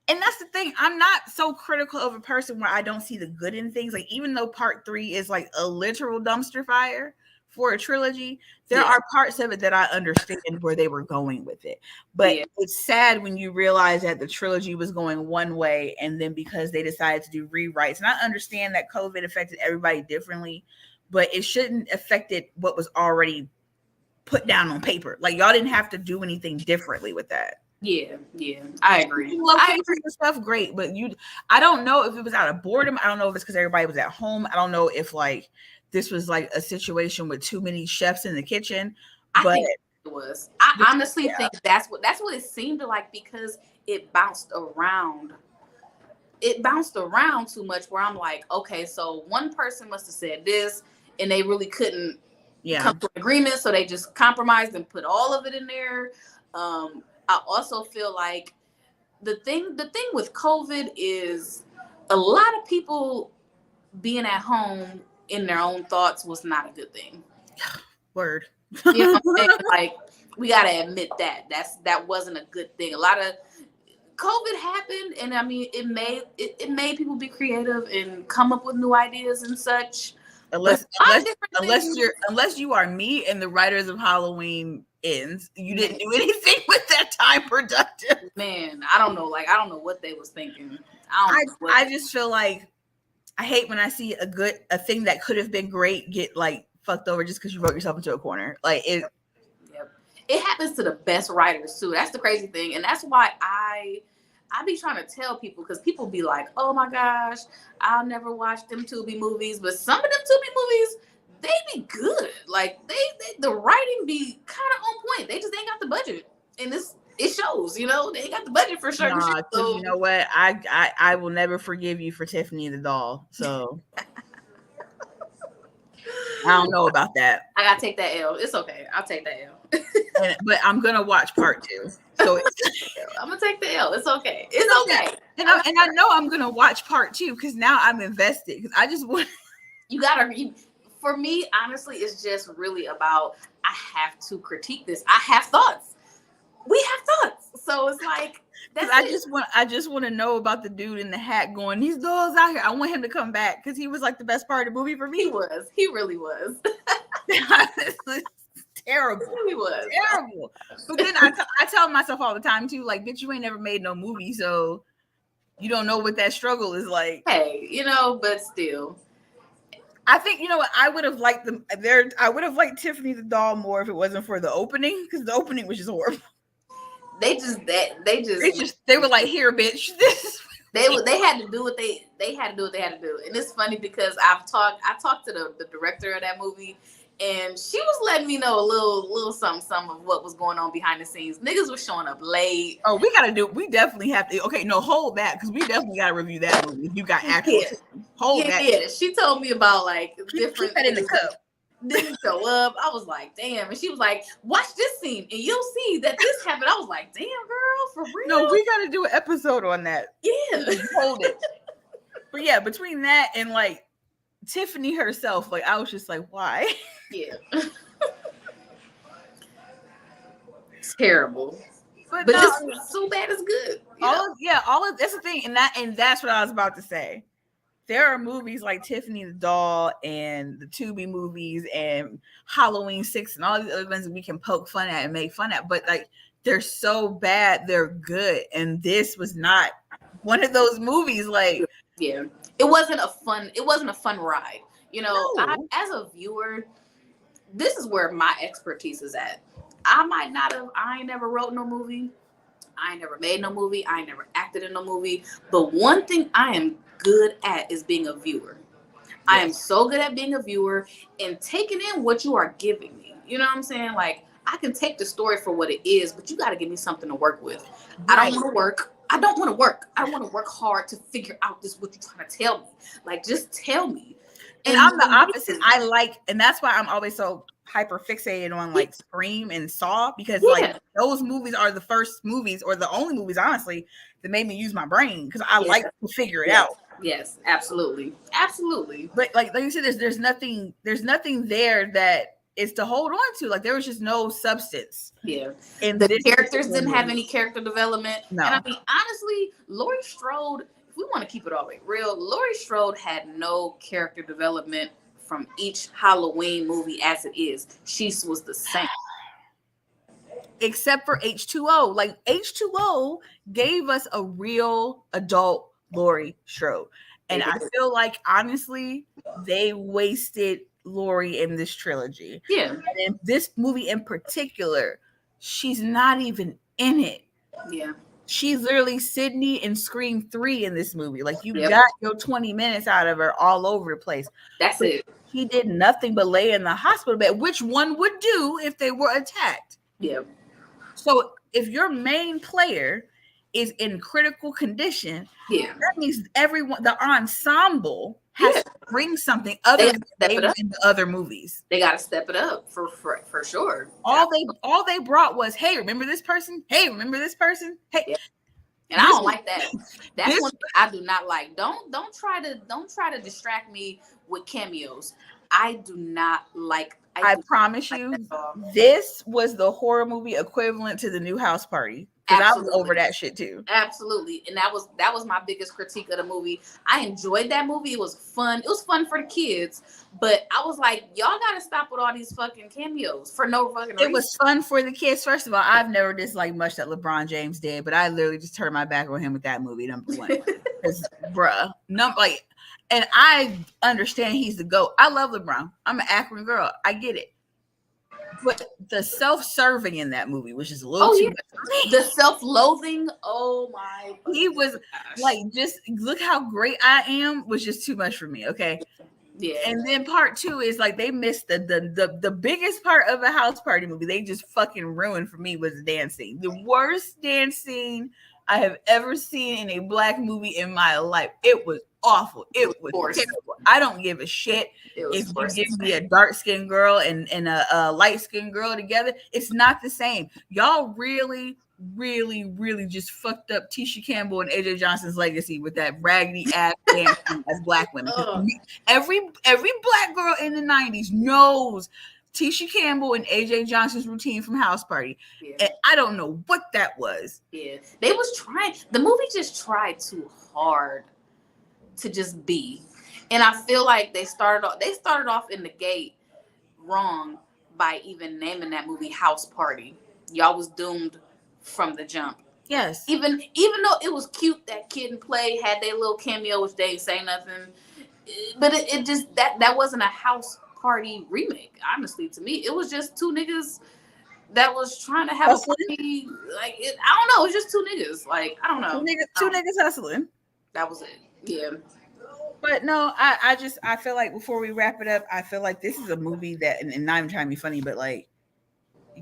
And that's the thing. I'm not so critical of a person where I don't see the good in things. Like, even though part 3 is like a literal dumpster fire for a trilogy, there are parts of it that I understand where they were going with it. But it's sad when you realize that the trilogy was going one way, and then because they decided to do rewrites. And I understand that COVID affected everybody differently, but it shouldn't affected what was already put down on paper. Like, y'all didn't have to do anything differently with that. Yeah, I agree. Locations and stuff, great, but I don't know if it was out of boredom. I don't know if it's because everybody was at home. I don't know if like this was like a situation with too many chefs in the kitchen. But I think it was. I honestly think that's what it seemed like because it bounced around. It bounced around too much. Where I'm like, okay, so one person must have said this, and they really couldn't come to an agreement, so they just compromised and put all of it in there. I also feel like the thing with COVID is a lot of people being at home in their own thoughts was not a good thing. Word. You know what I'm saying? Like, we gotta admit that wasn't a good thing. A lot of COVID happened, and I mean it made people be creative and come up with new ideas and such. Unless you are me and the writers of Halloween Ends, you didn't do anything with that time productive. Man, I don't know what they was thinking. I just feel like I hate when I see a thing that could have been great get like fucked over just because you wrote yourself into a corner. Like it. Yep. It happens to the best writers too. That's the crazy thing, and that's why I be trying to tell people, because people be like, "Oh my gosh, I'll never watch them Tubi movies," but some of them Tubi movies, they be good. Like the writing be kind of on point. They just ain't got the budget, and it shows. You know, they ain't got the budget for certain shit. So. You know what? I will never forgive you for Tiffany the Doll. So I don't know about that. I gotta take that L. It's okay. I'll take that L. But I'm gonna watch part 2. So I'm gonna take the L. It's okay. It's okay. And I know I'm gonna watch part 2 because now I'm invested. Because I just want. For me, honestly, it's just really about I have to critique this. I have thoughts. We have thoughts. So it's like I just want to know about the dude in the hat going, these dolls out here. I want him to come back because he was like the best part of the movie for me. He really was. Terrible. He was terrible. But then I tell myself all the time too, like, bitch, you ain't never made no movie, so you don't know what that struggle is like. Hey, but still. I think what I would have liked I would have liked Tiffany the Doll more if it wasn't for the opening, because the opening was just horrible. They were like, here, bitch. They had to do what they had to do. And it's funny because I talked to the director of that movie, and she was letting me know a little something of what was going on behind the scenes. Niggas was showing up late. Oh, we definitely have to. Okay, no, hold that, because we definitely got to review that movie. You got actual hold that. Yeah, she told me about like different. Keep that in the cup. Didn't show up. I was like, damn. And she was like, watch this scene and you'll see that this happened. I was like, damn, girl, for real. No, we got to do an episode on that. Yeah. Hold it. But yeah, between that and like Tiffany herself, like I was just like, why? Yeah. It's terrible. But no, it's so bad it's good. All of that's the thing. And that's what I was about to say. There are movies like Tiffany the Doll and the Tubi movies and Halloween 6 and all these other ones that we can poke fun at and make fun at, but like they're so bad, they're good. And this was not one of those movies. Like, yeah, it wasn't a fun ride. No. As a viewer, this is where my expertise is at. I ain't never wrote no movie. I ain't never made no movie. I ain't never acted in no movie. But one thing I am good at is being a viewer. Yes. I am so good at being a viewer and taking in what you are giving me. You know what I'm saying? Like, I can take the story for what it is, but you got to give me something to work with. Right. I don't want to work. I don't want to work. I don't want to work hard to figure out this what you're trying to tell me. Like, just tell me. And I'm the opposite. I like, and that's why I'm always so hyper fixated on like Scream and Saw, because like those movies are the first movies or the only movies, honestly, that made me use my brain because I like to figure it out. Yes, absolutely, absolutely. But like you said, there's nothing there that is to hold on to. Like there was just no substance. Yeah, and the characters didn't have any character development. No. And I mean, honestly, Laurie Strode, if we want to keep it all the way real, Laurie Strode had no character development from each Halloween movie as it is. She was the same. Except for H2O. Like H2O gave us a real adult Laurie Strode. And I feel like, honestly, they wasted Laurie in this trilogy. Yeah. And in this movie in particular, she's not even in it. Yeah. She's literally Sydney in Scream 3 in this movie. Like, you got your 20 minutes out of her all over the place. That's it. She did nothing but lay in the hospital bed, which one would do if they were attacked. Yeah. So if your main player is in critical condition, that means everyone, the ensemble, has to bring something other than they were in the other movies. They got to step it up for sure. All they brought was, hey, remember this person? Hey, remember this person? Hey. Yeah. And I don't like that. That's one thing I do not like. Don't try to distract me with cameos. I do not like. I promise you, this was the horror movie equivalent to the new House Party. Because I was over that shit too. Absolutely. And that was my biggest critique of the movie. I enjoyed that movie. It was fun. It was fun for the kids. But I was like, y'all gotta stop with all these fucking cameos for no fucking reason. It was fun for the kids. First of all, I've never disliked much that LeBron James did, but I literally just turned my back on him with that movie, number one. Because and I understand he's the GOAT. I love LeBron. I'm an Akron girl. I get it. But the self-serving in that movie was just a little too much. The self-loathing, oh my. He was like, just look how great I am was just too much for me, okay? Yeah. And then part two is like they missed the biggest part of a House Party movie. They just fucking ruined for me was the dance scene. The worst dance scene I have ever seen in a black movie in my life. It was awful. It was terrible. I don't give a shit if you give me a dark-skinned girl and a light-skinned girl together. It's not the same. Y'all really, really, really just fucked up Tisha Campbell and AJ Johnson's legacy with that raggedy ass dancing as black women. Every black girl in the 90s knows Tisha Campbell and AJ Johnson's routine from House Party. Yeah. And I don't know what that was. Yeah. They was trying. The movie just tried too hard to just be. And I feel like they started off in the gate wrong by even naming that movie House Party. Y'all was doomed from the jump. Yes. Even though it was cute that Kid and Play had their little cameo, which they ain't say nothing. But it just that wasn't a House Party remake, honestly. To me, it was just two niggas that was trying to have hustling. A party. Like I don't know, it's just two niggas. Like I don't know, two niggas hustling. That was it. Yeah. But no, I feel like before we wrap it up, I feel like this is a movie that, and not even trying to be funny, but like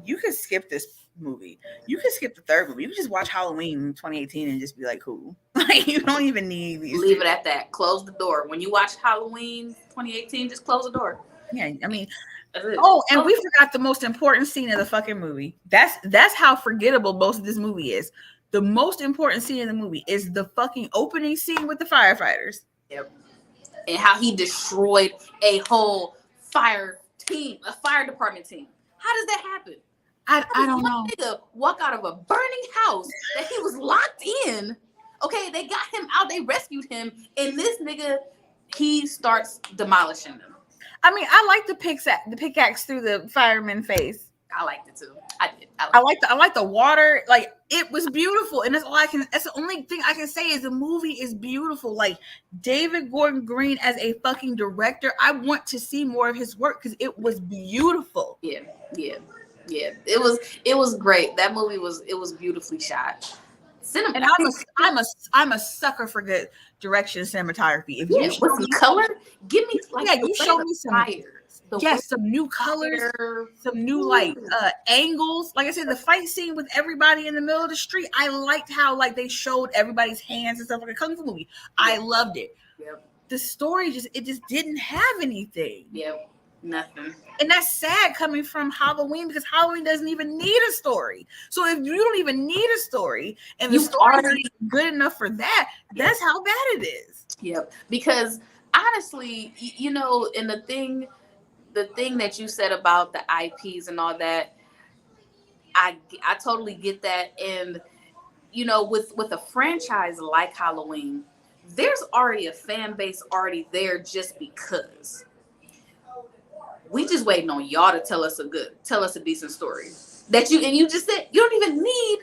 you could skip this movie. You could skip the third movie. You could just watch Halloween 2018 and just be like, cool. Like you don't even need these. Leave it at that. Close the door. When you watch Halloween 2018, just close the door. Yeah, I mean, we forgot the most important scene of the fucking movie. That's how forgettable most of this movie is. The most important scene in the movie is the fucking opening scene with the firefighters. Yep. And how he destroyed a whole fire department team. How does that happen? I don't know. Nigga walk out of a burning house that he was locked in. Okay, they got him out. They rescued him, and this nigga, he starts demolishing them. I mean, I like the pickaxe through the fireman's face. I liked it too. I did. I like the water. Like it was beautiful, and that's the only thing I can say is the movie is beautiful. Like David Gordon Green as a fucking director, I want to see more of his work because it was beautiful. Yeah. It was great. That movie was beautifully shot. And I'm a sucker for good direction cinematography. If yeah, you with some color, give me like you show me some fires. Some new colors, some new Ooh. angles. Like I said, the fight scene with everybody in the middle of the street, I liked how like they showed everybody's hands and stuff like a kung fu movie. I loved it. Yep. The story just didn't have anything. Yep. Nothing. And that's sad coming from Halloween, because Halloween doesn't even need a story. So if you don't even need a story and the story isn't good enough for that, that's how bad it is. Yep. Because honestly, you know, and the thing that you said about the IPs and all that, I totally get that. And you know, with a franchise like Halloween, there's already a fan base already there just because. We just waiting on y'all to tell us a decent story. You just said you don't even need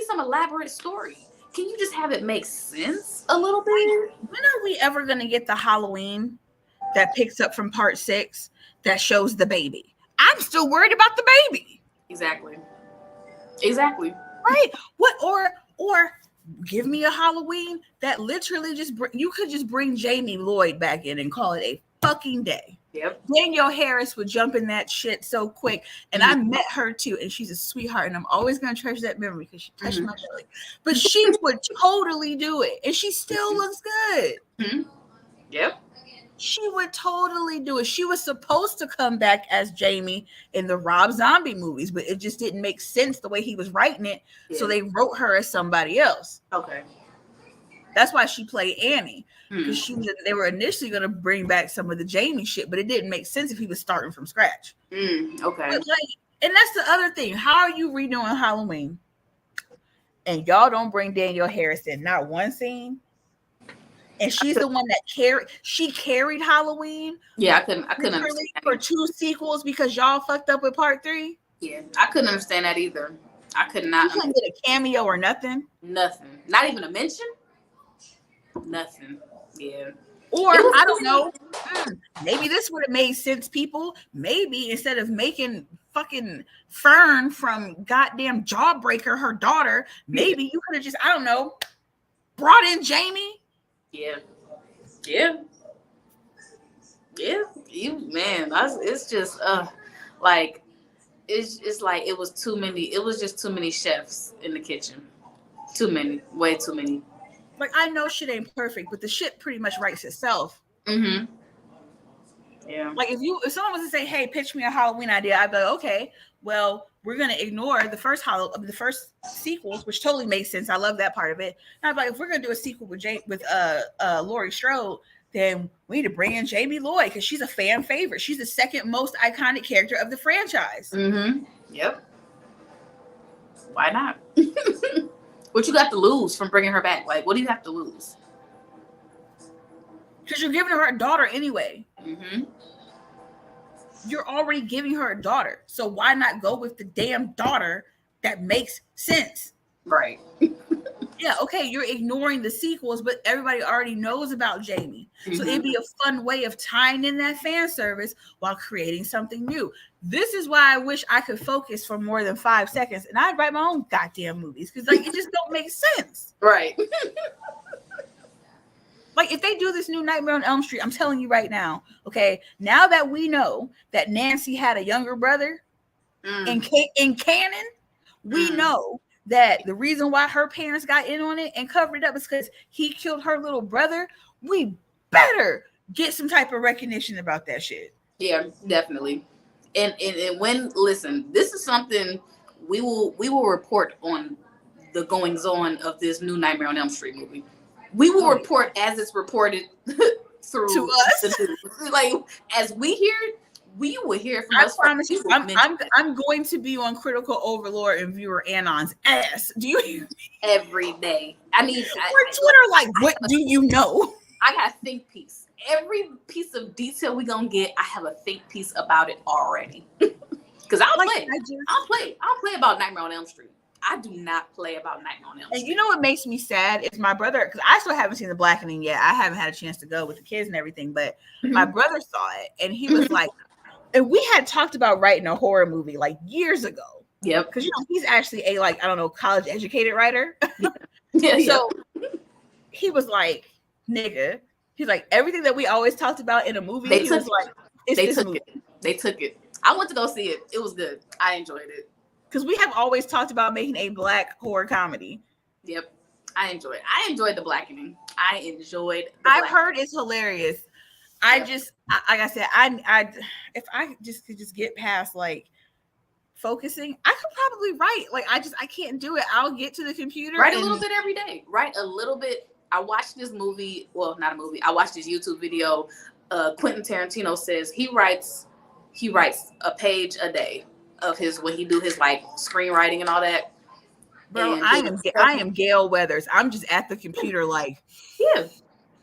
some elaborate story. Can you just have it make sense a little bit? When are we ever gonna get the Halloween that picks up from part 6 that shows the baby? I'm still worried about the baby. Exactly. Right? What or give me a Halloween that literally you could just bring Jamie Lloyd back in and call it a fucking day. Yep. Danielle Harris would jump in that shit so quick. And I met her too. And she's a sweetheart. And I'm always going to treasure that memory because she touched my belly. But she would totally do it. And she still looks good. Mm-hmm. Yep. She would totally do it. She was supposed to come back as Jamie in the Rob Zombie movies, but it just didn't make sense the way he was writing it. Yeah. So they wrote her as somebody else. Okay. That's why she played Annie. Because they were initially going to bring back some of the Jamie shit, but it didn't make sense if he was starting from scratch. Okay. But and that's the other thing. How are you redoing Halloween? And y'all don't bring Danielle Harris in, not one scene. And she's the one that carried Halloween. Yeah, I couldn't understand for 2 sequels because y'all fucked up with part 3. Yeah, I couldn't understand that either. I could not. You couldn't get a cameo or nothing. Nothing. Not even a mention. Nothing. Yeah. Or I don't know. Maybe this would have made sense, people. Maybe instead of making fucking Fern from goddamn Jawbreaker her daughter, maybe you could have just, I don't know, brought in Jamie. Yeah. It's just like it's like it was too many. It was just too many chefs in the kitchen. Too many. Way too many. Like, I know shit ain't perfect, but the shit pretty much writes itself. Mm-hmm. Yeah. Like if someone was to say, "Hey, pitch me a Halloween idea," I'd be like, "Okay, well, we're gonna ignore the first sequels, which totally makes sense. I love that part of it." And I'd be like, "If we're gonna do a sequel with Laurie Strode, then we need to bring in Jamie Lloyd because she's a fan favorite. She's the second most iconic character of the franchise." Mm-hmm. Yep. Why not? What you got to lose from bringing her back? Like, what do you have to lose? Because you're giving her a daughter anyway. Mm-hmm. You're already giving her a daughter. So why not go with the damn daughter that makes sense? Right. Yeah, okay, you're ignoring the sequels, but everybody already knows about Jamie. Mm-hmm. So it'd be a fun way of tying in that fan service while creating something new. This is why I wish I could focus for more than 5 seconds and I'd write my own goddamn movies because like it just don't make sense. Right. Like if they do this new Nightmare on Elm Street, I'm telling you right now, okay, now that we know that Nancy had a younger brother in canon, we know that the reason why her parents got in on it and covered it up is because he killed her little brother. We better get some type of recognition about that shit. Yeah, definitely. And when listen, this is something we will report on the goings on of this new Nightmare on Elm Street movie. We will report as it's reported through to us. Like as we hear it, we will hear from us. I promise you, I'm going to be on Critical Overlord and Viewer Anon's ass. Do you hear me? Every day. I mean, Twitter, like, what do you know? I got a think piece. Every piece of detail we gonna get, I have a think piece about it already. Because I'll play about Nightmare on Elm Street. I do not play about Nightmare on Elm Street. And you know what makes me sad is my brother, because I still haven't seen The Blackening yet. I haven't had a chance to go with the kids and everything, but my brother saw it and he was like, and we had talked about writing a horror movie like years ago. Yep. Because he's actually a like, I don't know, college educated writer. Yeah. So he was like, nigga, he's like, everything that we always talked about in a movie, They he took was like, it's they this took movie. it. They took it. I went to go see it. It was good. I enjoyed it. Because we have always talked about making a black horror comedy. Yep. I enjoyed it. I enjoyed the blackening. I've heard it's hilarious. I just, like I said, I if I just could just get past like focusing, I could probably write. Like I can't do it. I'll get to the computer. Write a little bit every day. Write a little bit. I watched this movie. Well, not a movie. I watched this YouTube video. Quentin Tarantino says he writes a page a day of his when he do his like screenwriting and all that. Bro, I am Gail Weathers. I'm just at the computer like, yeah.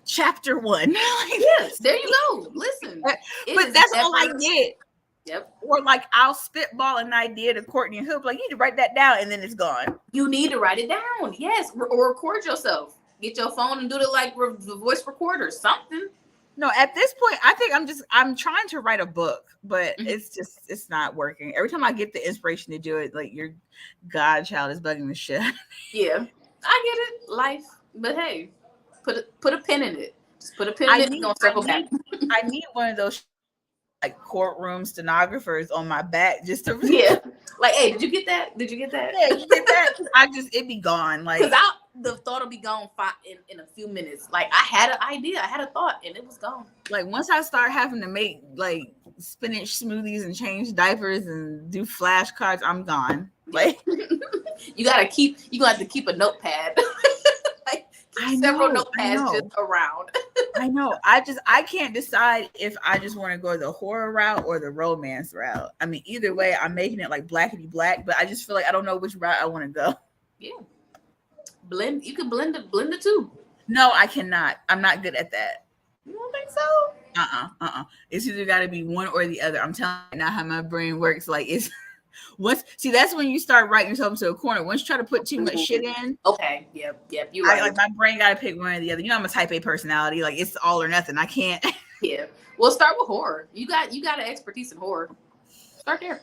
Chapter 1. Yes, there you go. Listen. But that's all I get. Yep. Or like I'll spitball an idea to Courtney and Hoop, like, you need to write that down, and then it's gone. You need to write it down. Yes. Or record yourself. Get your phone and do it like the voice recorder, something. No, at this point, I think I'm trying to write a book, but it's not working. Every time I get the inspiration to do it, like your godchild is bugging the shit. Yeah, I get it. Life. But hey, put a pin in it. Just put a pin in it and don't circle back. I need one of those like courtroom stenographers on my back just to like, hey, did you get that? Did you get that? Yeah, you get that? It'd be gone. Like, because the thought will be gone in a few minutes. Like I had an idea, I had a thought, and it was gone. Like once I start having to make like spinach smoothies and change diapers and do flashcards, I'm gone. Like you gonna have to keep a notepad. Like several notepads just around. I know. I can't decide if I just want to go the horror route or the romance route. I mean, either way, I'm making it like blackety black, but I just feel like I don't know which route I want to go. Yeah. You can blend the two. No, I cannot. I'm not good at that. You don't think so? It's either got to be one or the other. I'm telling you not how my brain works. Like it's that's when you start writing yourself into a corner. Once you try to put too much shit in. Okay. Yep. You're right. Like my brain got to pick one or the other. You know, I'm a type A personality. Like it's all or nothing. I can't. Yeah. Well, start with horror. You got an expertise in horror. Start there.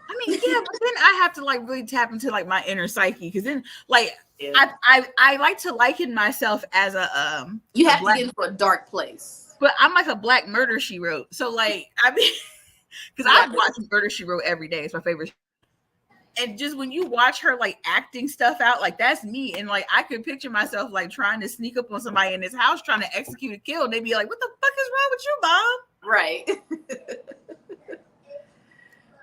I mean, yeah, but then I have to like really tap into like my inner psyche because then like I like to liken myself as a you have to get into a dark place. But I'm like a Black Murder, She Wrote. So like I mean, because I watch Murder, She Wrote every day. It's my favorite. And just when you watch her like acting stuff out, like that's me. And like I could picture myself like trying to sneak up on somebody in his house trying to execute a kill. And they'd be like, "What the fuck is wrong with you, Mom?" Right.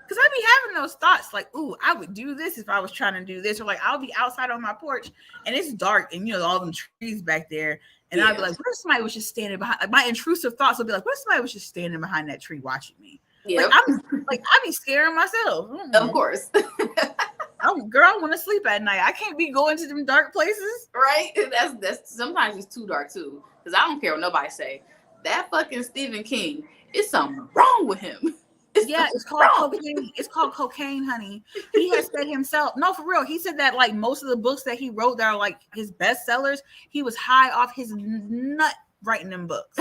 Because I be having those thoughts like, ooh, I would do this if I was trying to do this. Or like, I'll be outside on my porch and it's dark and, you know, all them trees back there. And I'll be like, what if somebody was just standing behind? Like, my intrusive thoughts will be like, what if somebody was just standing behind that tree watching me? Yep. Like, I be scaring myself. Of course. Girl, I want to sleep at night. I can't be going to them dark places. Right? That's sometimes it's too dark too. Because I don't care what nobody say. That fucking Stephen King, it's something wrong with him. It's called cocaine. It's called cocaine, honey. He has said himself. No, for real. He said that like most of the books that he wrote that are like his bestsellers, he was high off his nut writing them books.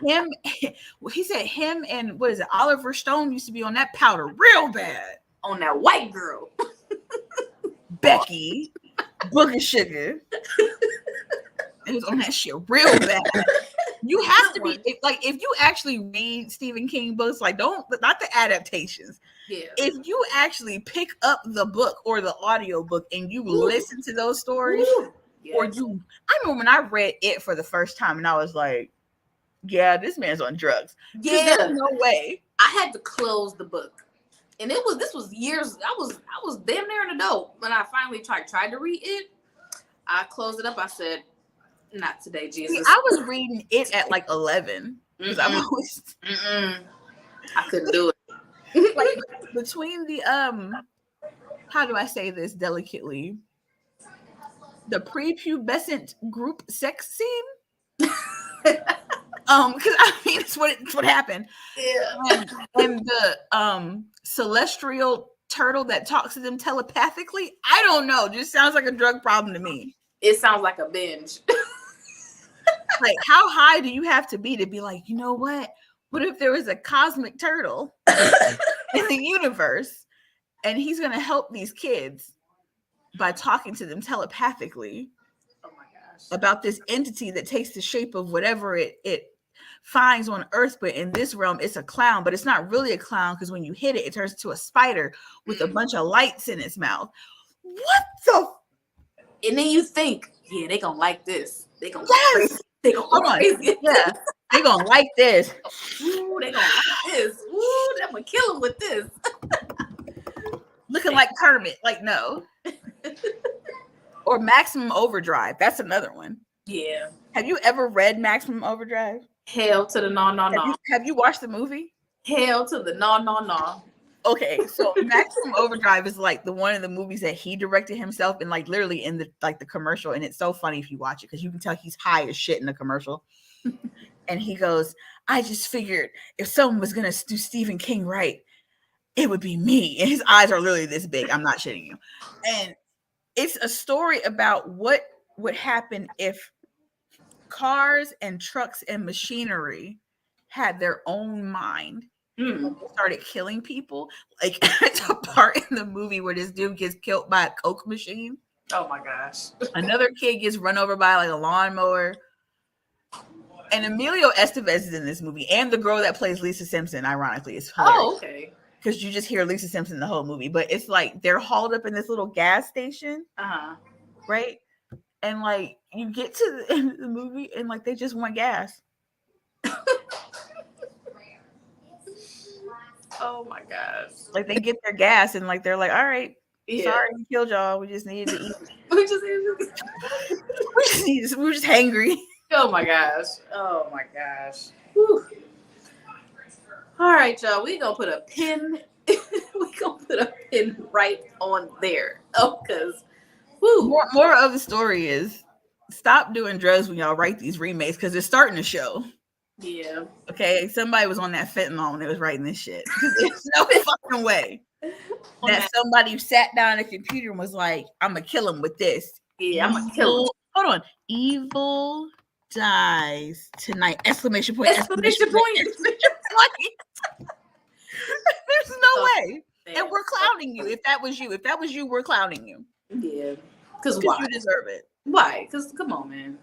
He said him and what is it? Oliver Stone used to be on that powder real bad. On that white girl. Becky, Booger Sugar. It was on that shit real bad. You have to be if you actually read Stephen King books, like not the adaptations. Yeah. If you actually pick up the book or the audio book and you listen to those stories, or I remember when I read it for the first time and I was like, yeah, this man's on drugs. Yeah, there's no way. I had to close the book. And this was years. I was damn near an adult when I finally tried to read it. I closed it up. I said, not today, Jesus. See, I was reading it at like 11 because I couldn't do it. Like between the how do I say this delicately? The prepubescent group sex scene. Because I mean it's what happened. Yeah. And the celestial turtle that talks to them telepathically. I don't know. Just sounds like a drug problem to me. It sounds like a binge. Like, how high do you have to be like, you know what? What if there was a cosmic turtle in the universe, and he's going to help these kids by talking to them telepathically Oh my gosh. about this entity that takes the shape of whatever it finds on Earth, but in this realm it's a clown, but it's not really a clown because when you hit it, it turns into a spider with a bunch of lights in its mouth. What the? And then you think, yeah, they gonna like this. They gonna Yes. They gonna go crazy. Yeah, they gonna like this. Ooh, they gonna like this. Ooh, I'm gonna kill them with this. Looking like Kermit, like no. Or Maximum Overdrive. That's another one. Yeah. Have you ever read Maximum Overdrive? Hell to the no. Have you watched the movie? Hell to the no. Okay, so Maximum Overdrive is like the one of the movies that he directed himself, and like literally in the like the commercial, and it's so funny if you watch it because you can tell he's high as shit in the commercial. And he goes, I just figured if someone was gonna do Stephen King right, it would be me. And his eyes are literally this big. I'm not shitting you. And it's a story about what would happen if cars and trucks and machinery had their own mind. Started killing people. Like it's a part in the movie where this dude gets killed by a Coke machine. Oh my gosh. Another kid gets run over by like a lawnmower. And Emilio Estevez is in this movie, and the girl that plays Lisa Simpson, ironically, is hilarious. Oh, okay. Because you just hear Lisa Simpson the whole movie, but it's like they're hauled up in this little gas station, right? And like you get to the end of the movie, and like they just want gas. Oh my gosh. Like they get their gas, and like they're like, all right, sorry we killed y'all. We just needed to eat. We're just hangry. Oh my gosh. Whew. All right, y'all. We gonna put a pin. Right on there. Oh, because more of the story is stop doing drugs when y'all write these remakes because they're starting to show. Yeah. Okay. Somebody was on that fentanyl when they was writing this shit. There's no fucking way that somebody sat down at a computer and was like, I'm gonna kill him with this. Yeah, I'm gonna kill him. Hold on. Evil dies tonight. Exclamation point. Exclamation point. There's no way. And we're clowning you. If that was you, we're clowning you. Yeah. Because why? You deserve it. Why? Because come on, man.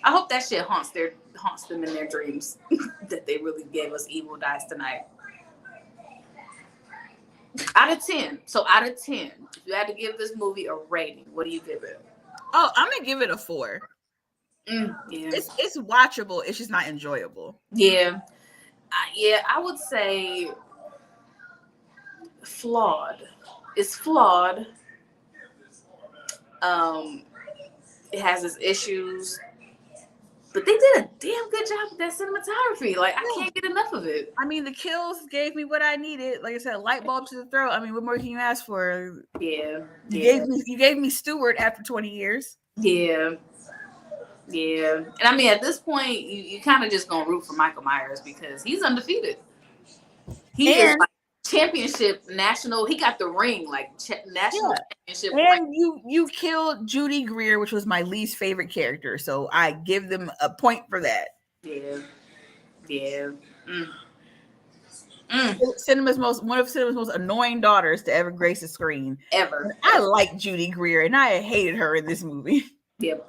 I hope that shit haunts them in their dreams that they really gave us Evil Dies Tonight. Out of 10. So out of 10, if you had to give this movie a rating, what do you give it? Oh, I'm gonna give it a 4. Yeah. It's watchable. It's just not enjoyable. Yeah. I would say flawed. It's flawed. It has its issues, but they did a damn good job with that cinematography. Like I can't get enough of it. I mean, the kills gave me what I needed. Like I said, light bulb to the throat. I mean, what more can you ask for? Yeah. You gave me Stewart after 20 years. Yeah. And I mean, at this point, you kind of just gonna root for Michael Myers because he's undefeated. He is like championship national. He got the ring, like national championship. And you killed Judy Greer, which was my least favorite character, so I give them a point for that. Yeah. One of cinema's most annoying daughters to ever grace the screen. Ever. I like Judy Greer, and I hated her in this movie. Yep.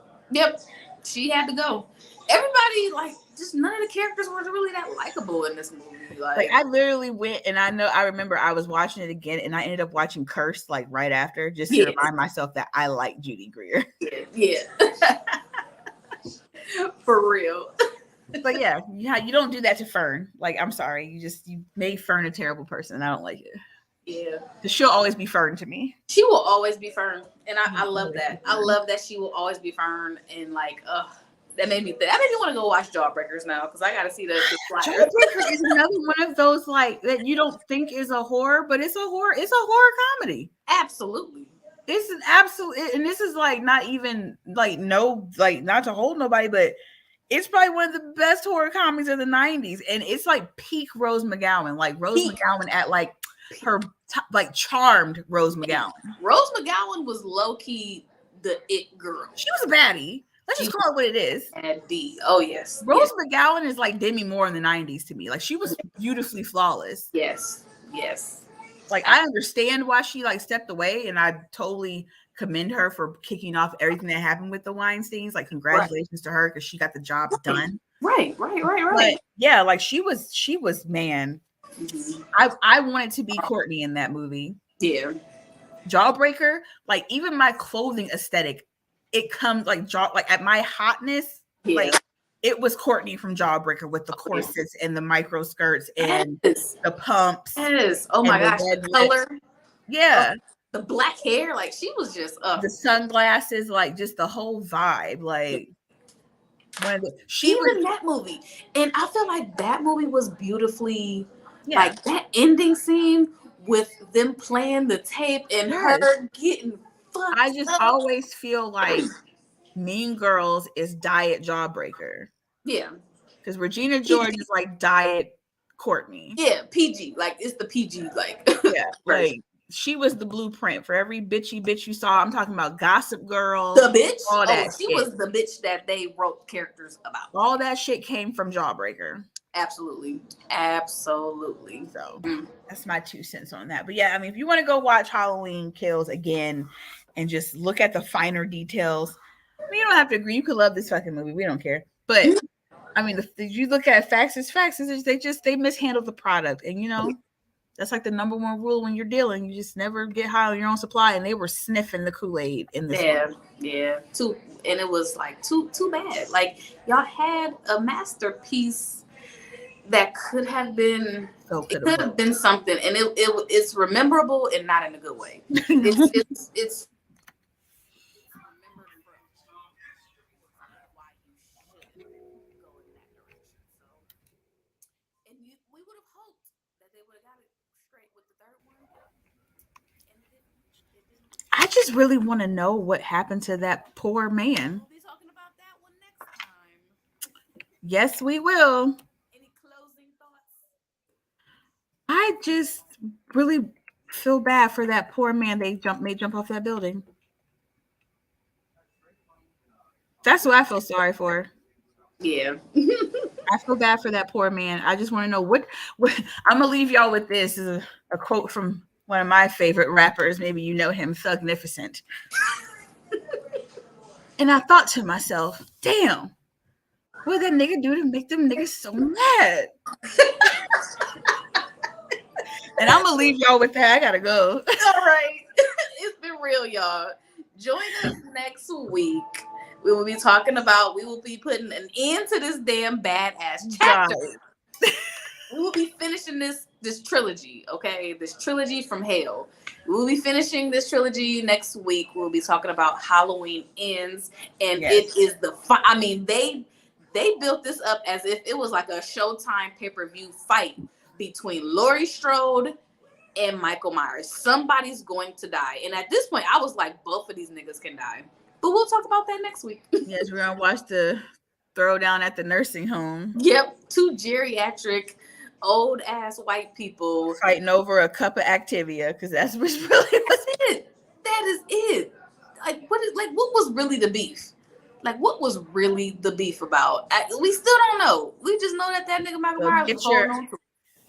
She had to go. Everybody, like, just none of the characters were really that likable in this movie. Like I literally went, and I remember I was watching it again, and I ended up watching Curse like right after, just to remind myself that I like Judy Greer. Yeah. For real. But yeah, you don't do that to Fern. Like, I'm sorry, you made Fern a terrible person, and I don't like it. Yeah. Because she'll always be Fern to me. She will always be Fern. And I love that. I love that she will always be Fern. And like, that made me want to go watch Jawbreakers now because I got to see the flyer. Jawbreakers is another one of those like that you don't think is a horror, but it's a horror comedy. Absolutely. It's an absolute, and this is like not even like not to hold nobody, but it's probably one of the best horror comedies of the 90s. And it's like peak Rose McGowan, like Rose McGowan at like her like charmed Rose McGowan. Rose McGowan was low key the it girl. She was a baddie. Let's just call it what it is. And D. Oh yes. Rose McGowan is like Demi Moore in the 90s to me. Like she was beautifully flawless. Yes. Yes. Like, I understand why she like stepped away, and I totally commend her for kicking off everything that happened with the Weinsteins. Like, congratulations to her because she got the job done. Right. But yeah, like she was man. Mhm. I wanted to be Courtney in that movie. Yeah. Jawbreaker, like even my clothing aesthetic, it comes like at my hotness, like it was Courtney from Jawbreaker with the corsets and the micro skirts and the pumps. Yes. Oh my gosh, the color. Yeah. The black hair, like she was just the sunglasses, like just the whole vibe. Like even that movie. And I feel like that movie was beautifully like that ending scene with them playing the tape and her getting fucked I just up. always feel like Mean Girls is diet Jawbreaker. Yeah. Because Regina George is like diet Courtney. Yeah, PG. Like it's the PG, like yeah, like she was the blueprint for every bitchy bitch you saw. I'm talking about Gossip Girl. The bitch? All that she was the bitch that they wrote characters about. All that shit came from Jawbreaker. Absolutely. So that's my 2 cents on that. But yeah, I mean, if you want to go watch Halloween Kills again and just look at the finer details, I mean, you don't have to agree. You could love this fucking movie. We don't care. But I mean, if you look at facts, they mishandled the product. And you know, that's like the number one rule when you're dealing. You just never get high on your own supply. And they were sniffing the Kool-Aid in this movie. Yeah. And it was like too bad. Like y'all had a masterpiece that could have been something, and it's rememberable and not in a good way. It's we would have hoped that they would have got it straight with the third one. I just really want to know what happened to that poor man. We'll be talking about that one next time. Yes, we will. Any closing thoughts? I just really feel bad for that poor man they made jump off that building. That's what I feel sorry for. Yeah. I feel bad for that poor man. I just want to know what I'm gonna leave y'all with this. This is a quote from one of my favorite rappers. Maybe you know him, Thugnificent. And I thought to myself, damn, what did that nigga do to make them niggas so mad? And I'm gonna leave y'all with that. I gotta go. All right. It's been real, y'all. Join us next week. We will be putting an end to this damn badass chapter. We will be finishing this trilogy, okay? This trilogy from hell. We will be finishing this trilogy next week. We'll be talking about Halloween Ends. And it is I mean, they built this up as if it was like a Showtime pay-per-view fight between Laurie Strode and Michael Myers. Somebody's going to die. And at this point, I was like, both of these niggas can die. But we'll talk about that next week. Yes, we're going to watch the throwdown at the nursing home. Yep. 2 geriatric, old-ass white people. Fighting over a cup of Activia, because that's really was it. That is it. Like, what was really the beef? Like, what was really the beef about? We still don't know. We just know that nigga Michael Myers was holding on to.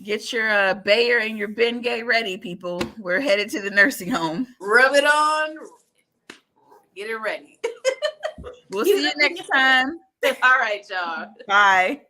Get your Bayer and your Bengay ready, people. We're headed to the nursing home. Rub it on. Get it ready. We'll see you next time. All right, y'all. Bye.